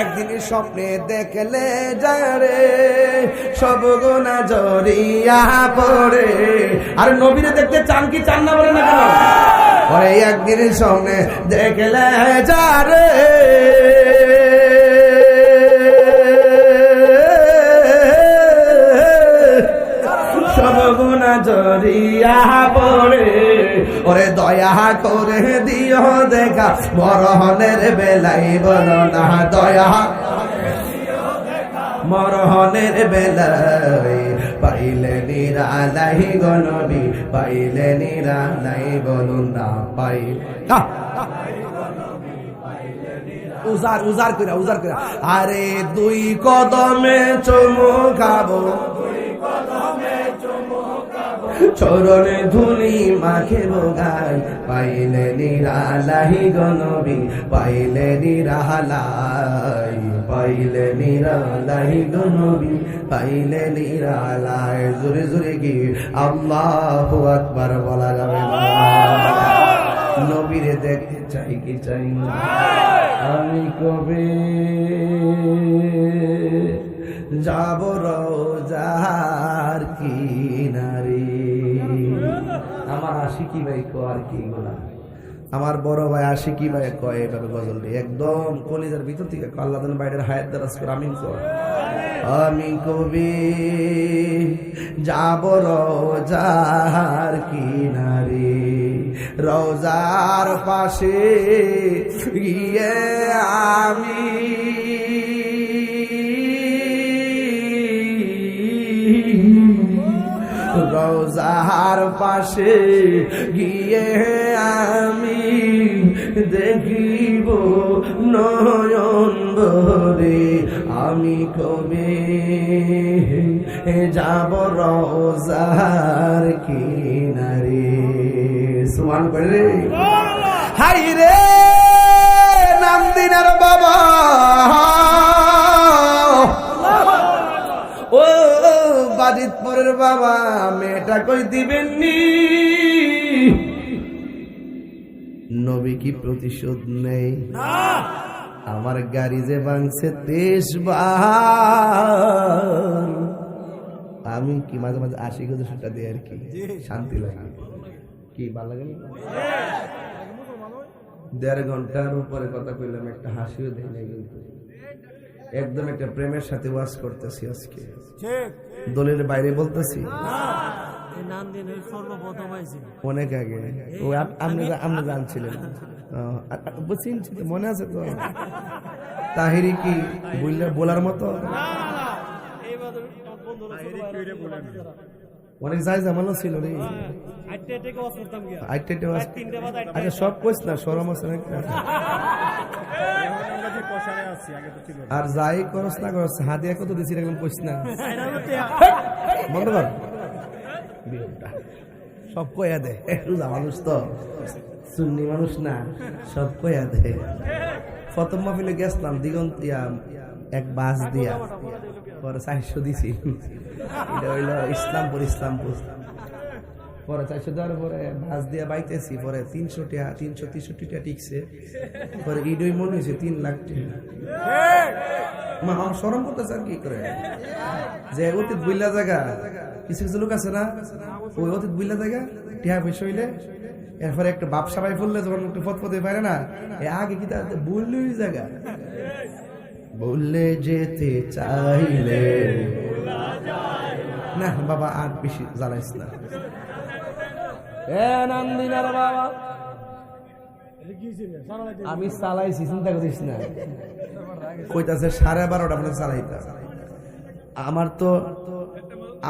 একদিন স্বপ্নে দেখলে যারে সব গুনাহ জড়িয়া পড়ে। আর নবীরে দেখতে চান কি চান না বলে না কেন? ওরে একদিন স্বপ্নে দেখলে যারে সব গুনাহ জড়িয়া পড়ে, ওরে দয়া করে দিও দেখা মরহনের বেলায়, বলো না দয়া মরহনের বেলায়, পাইলে নিরালাই গো নবী, পাইলে নিরালাই, বলুন না পাই। উজার উজার কইরা, উজার কইরা। আরে দুই কদমে চুমো খাবো, চরণে ধুলি মাখে বগাই, পাইলে নিরালাই গো নবী, পাইলে নিরালাই, পাইলে নিরালাই গো নবী, পাইলে নিরালাই। জোরে জোরে কি আল্লাহু আকবার বলা যাবে না? নবীরে দেখতে চাই কি চাই না? আমি কবে যাব রোজার কিনারে। আমার আশিকি ভাই কর কি বলা, আমার বড় ভাই আশিকি ভাই কয় এভাবে গজলটি একদম কলিজার ভিতর থেকে আল্লাহ যেন বাইরের হায়াত দারাজ করে আমিন কর। আমি কবি যাব রোজার কিনারে, রোজার পাশে গিয়ে আমি রোজার পাশে গিয়ে আমি দেখিব নয়ন ভরে, আমি কবে যাব রোজার কিনারে। সুবহান করে হাই রে নাম দিনার বাবা, ও বাজিতপুরের বাবা, মেয়েটা কই দিবেননি? নবী কি প্রতিশোধ নেই? আমার গাড়ি যে ভাঙছে 23 বার, আমি কি মাঝে মাঝে 80 দিই আর কি, শান্তি লাগে। কি ভালো লাগে? 1.5 ঘন্টার উপরে কথা কইলাম, একটা হাসিও দেয় নাই কিন্তু। একদম একটা প্রেমের সাথে ওয়াজ করতেছি আজকে, দলের বাইরে বলতেছি অনেক আগে। ও আপনি জানছিলেন, মনে আছে তো? তাহিরি কি বলার মতো অনেক যাই জামানো ছিল রে। আচ্ছা সব কইস না, সরম আছে না? আর যাই করস না করস, হাতিয়া কত দিছি একদম কইস না, বন্ধ কর। সব কয়া দে, রোজা মানুষ তো, সুন্নি মানুষ না, সব কয়া দে। প্রথম মাহফিলে গেছিলাম দিগন্তিয়া এক বাস দিয়া, পরে 400 দিছি। এটা হইল ইসলামপুর, পরে 400 দেওয়ার পরে বাস দিয়া বাইতেছি, পরে 363 টাকা টিকছে। পরে ইডই মনে হয়েছে 3 লাখ টাকা। আমার শরম করতেছে আর কি করে, যে অতীত বুইলা জায়গা, কিছু কিছু লোক আছে না, ওই অতীত বুইলা জায়গা টিয়া পয়সা হইলে এরপরে একটা বাপসা ভাই ফুললে যখন একটু ফতফতে পারে না, আগে কি বললেই জায়গা বললে যেতে চাইলে না বাবা, আর বেশি জ্বালাইস না। বাবা আমি চালাইছি, চিন্তা করিস না। কইতাছে 12:30 মানে চালাইতা। আমার তো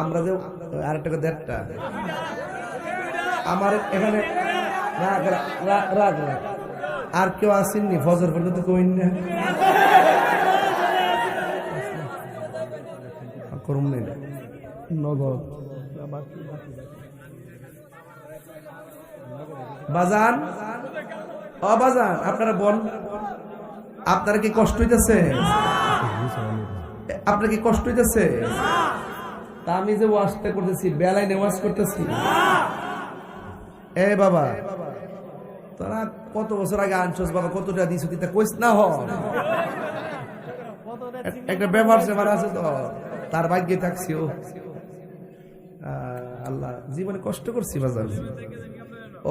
আমরা যে আরেকটা 1.5টা আমার এখানে রাখ আর কেউ আসেননি ফজর পর্যন্ত কইন না করুন না নগদ বাজান, বাজান আপনারা বল, আপনার কি কষ্ট হইতেছে? আপনার কি কষ্ট হইতেছে? তা আমি যে ওয়াজটা করতেছি, বেলায় ওয়াজ করতেছি। এ বাবা, তোরা কত বছর আগে আনছস বাবা, কতটা দিছ তা কইস না। একটা ব্যবহার সেবার আছে তো, তার ভাগ্যে থাকছি। ও আল্লাহ, জীবনে কষ্ট করছি বাজার,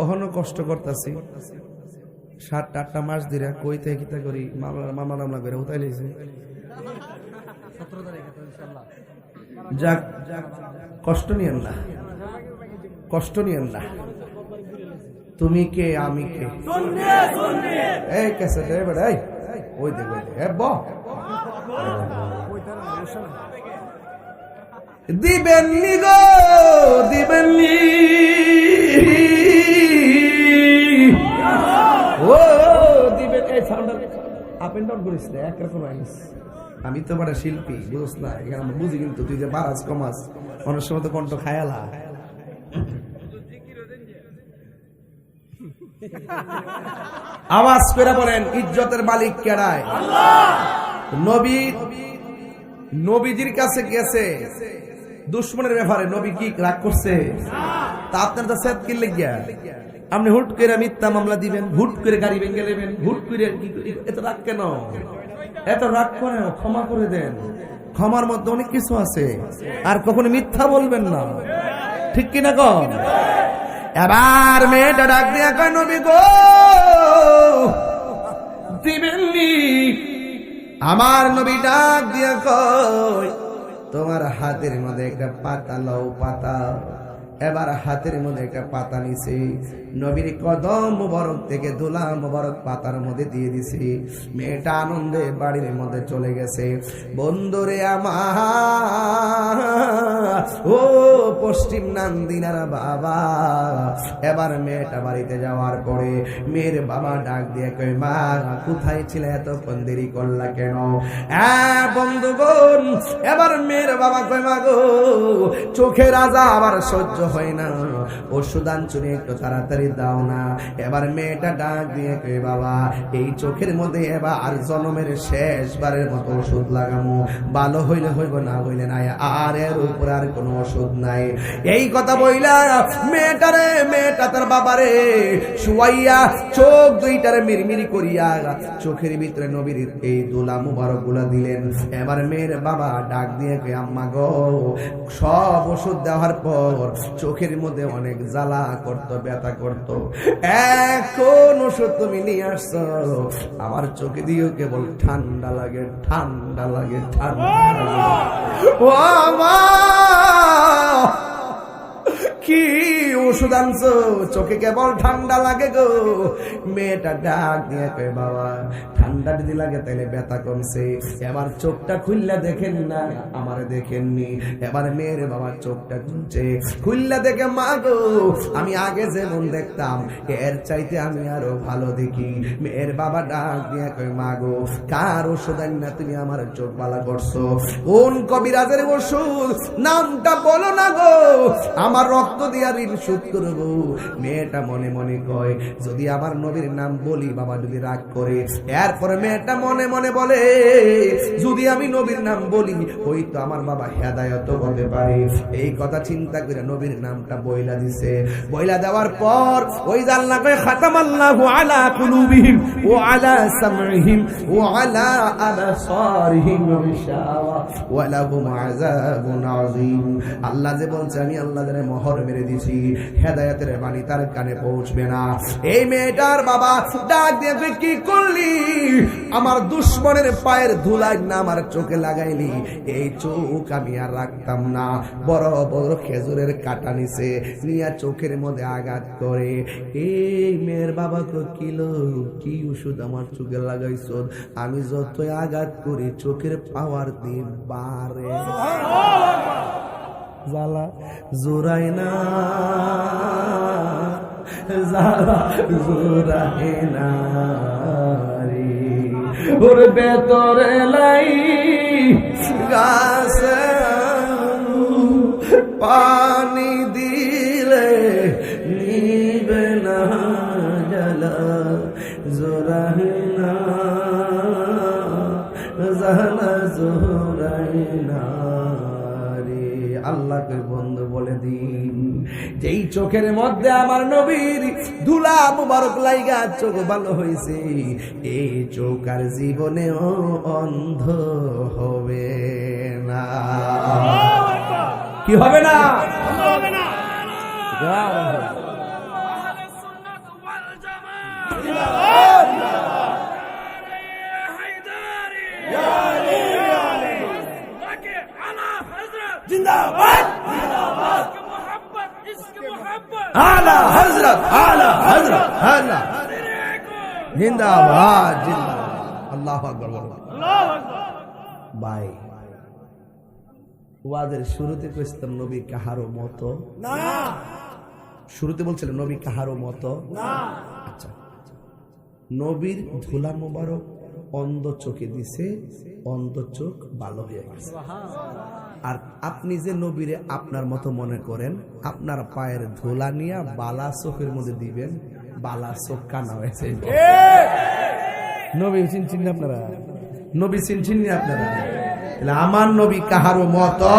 অহনো কষ্ট করতেছি। 7-8টা মাস ধরে কইতে কিতা করি, মামলা করে উঠাই লিয়েছে। যাক, কষ্ট নিয়েন না, কষ্ট নিয়েন না। তুমি কে আমি কে, এই কেসে ওই দেখো দিবেননি গো, দিবেননি ও দিবেন। এই সাউন্ড আপ এন্ড ডাউন করিস না, একরকম আইস। আমি তো বড় শিল্পী, বুঝছ না? এখানে আমরা বুঝি, কিন্তু তুই যে বারাজ কমাস, অনেক সময় তো কণ্ঠ খায়ালা। আওয়াজ করে বলেন, ইজ্জতের মালিক কেডায়? নবী, নবীজির কাছে গেছে দুশ্মনের ব্যাপারে, নবী কি রাগ করছে? তা আপনার তো সেদ কিনলে গিয়া আপনি হুট করে মিথ্যা মামলা দিবেন, হুট করে গাড়ি ভেঙে দেবেন, হুট করে এত রাগ কেন? এত রাগ করে ক্ষমা করে দেন। ক্ষমার মধ্যে অনেক কিছু আছে, আর কখনো মিথ্যা বলবেন না, ঠিক কিনা কন? এবার মেয়েটা ডাক দিয়া কয়, নবী গো দিবেননি? আমার নবী ডাক দিয়া কয়, তোমার হাতের মধ্যে একটা পাতা লও, পাতা। এবার হাতের মধ্যে একটা পাতা নিছে, নবীর কদম মুবারক থেকে ধুলা মুবারক পাতার মধ্যে দিয়ে দিছে। মেয়েটা আনন্দে বাড়ির মধ্যে চলে গেছে। বন্ধুরে আমার, ও পশ্চিম নান্দিনার বাবা, এবার মেয়েটা বাড়িতে যাওয়ার পরে মেয়ের বাবা ডাক দিয়ে কয়, মা কোথায় ছিলে, এতক্ষণ দেরি করলা কেন? বন্ধুগণ, এবার মেয়ের বাবা কয়, মা গো চোখের রাজা আবার সহ্য হয় না, ওষুধ আনছুনি একটু তাড়াতাড়ি দাও না। এবার মেয়েটা ডাক দিয়ে কয়, বাবা এই চোখের মধ্যে এবার আর জন্মের শেষবারের মতো ওষুধ লাগামো, ভালো হইলে হইব, না হইলে নাই, আর এর উপর আর কোনো ওষুধ নাই। এই কথা বইলা মেয়েটা তার বাবারে শুয়াইয়া চোখ দুইটারে মিরমিরি করিয়া চোখের ভিতরে নবীর এই দুলা মুবারক গুলা দিলেন। এবার মেয়ের বাবা ডাক দিয়ে কয়, আম্মা গো সব ওষুধ দেওয়ার পর চোখের মধ্যে অনেক জ্বালা করত, ব্যথা করত, এখন ওষুধ তুমি নিয়ে আসছো, আমার চোখে দিয়েও কেবল ঠান্ডা লাগে, ঠান্ডা লাগে, ঠান্ডা লাগে। ও মা কি ওষুধ আনছো, চোখে কেবল ঠান্ডা লাগে গো? মেয়েটা ডাক দিয়ে কয়, বাবা ঠান্ডা যদি লাগে তাহলে ব্যথা কমছে, এবার চোখটা খুললা দেখেন না, আমারে দেখেননি। এবার মেয়ের বাবা চোখটা খুলছে, খুললা দেখে, মা গো আমি আগে যেমন দেখতাম এর চাইতে আমি আরো ভালো দেখি। মেয়ের বাবা ডাক দিয়ে কয়, মা গো কার ওষুধ আন না তুমি আমার চোখ বালা করছো? কোন কবিরাজের ওষুধ, নামটা বলো না গো, আমার রক্ত দিয়া ঋণ শোধ করবো। মেয়েটা মনে মনে কয়, যদি আমার নবীর নাম বলি বাবা যদি রাগ করে। এরপরে মেয়েটা মনে মনে বলে, যদি আমি নবীর নাম বলি হয়তো আমার বাবা হেদায়েত হতে পারে। এই কথা চিন্তা করে নবীর নামটা বইলা দিছে। বইলা দেওয়ার পর ওই আল্লাহ কয়, খাতামাল্লাহু আলা কুলুবিহিম ওয়া আলা সামইহিম ওয়া আলা আবসারিহিম গিশাওয়া ওয়া লাহুম আযাবুন আযীম। আল্লাহ যে বলছে আমি আল্লাহ জানে মোহর মেরে দিছি, হেদায়েতের বাণী তার কানে পৌঁছবে না। এই মেয়েটার বাবা ডাক দিয়ে, কি করলি? আমার দুশ্মনের পায়ের ধুলাই না আমার চোখে লাগাইলি, এই চোখ আমি আর রাখতাম না। বড় বড় খেজুরের কাটা নিছে, নিয়া চোখের মধ্যে আঘাত করে। এই মেয়ের বাবা কিলো কি ওষুধ আমার চোখে লাগাইছ? আমি যতই আঘাত করি চোখের পাওয়ার দিন বাড়ে, জ্বালা জোরাই না, জ্বালা জোরাই না রে, ওর ভেতরে লাই গাছে পানি দিলে নিবে না, জ্বালা জোরাই না, জ্বালা জোরাই না। আল্লাহকে বন্ধু বলে দিন, যেই চোখের মধ্যে আমার নবীর ধুলা মুবারক লাইগা চোখ ভালো হয়েছে, এই চোখ আর জীবনেও অন্ধ হবে না। কি হবে না? जिंदाबाद जिंदाबाद, आला हजरत, आला हजरत, आला जिंदाबाद जिंदाबाद। अल्लाह আকবার, আল্লাহু আকবার। ভাই ওয়াজের শুরুতে কইছিলাম নবী কাহারও মতো না, শুরুতে বলছিলাম নবী কাহারও মতো না। আচ্ছা, নবীর ধুলা মোবারক অন্ধ চোখে দিছে, অন্ধ চোখ ভালো হয়ে গেছে। আর আপনি যে নবীরে আপনার মতো মনে করেন, আপনার পায়ের ধুলা নিয়ে বালা চোখের মধ্যে দিবেন, বালা চোখ কানা হয়েছে। নবী চিনছেন আপনারা? নবী চিনছেন আপনারা? আমার নবী কাহারও মতো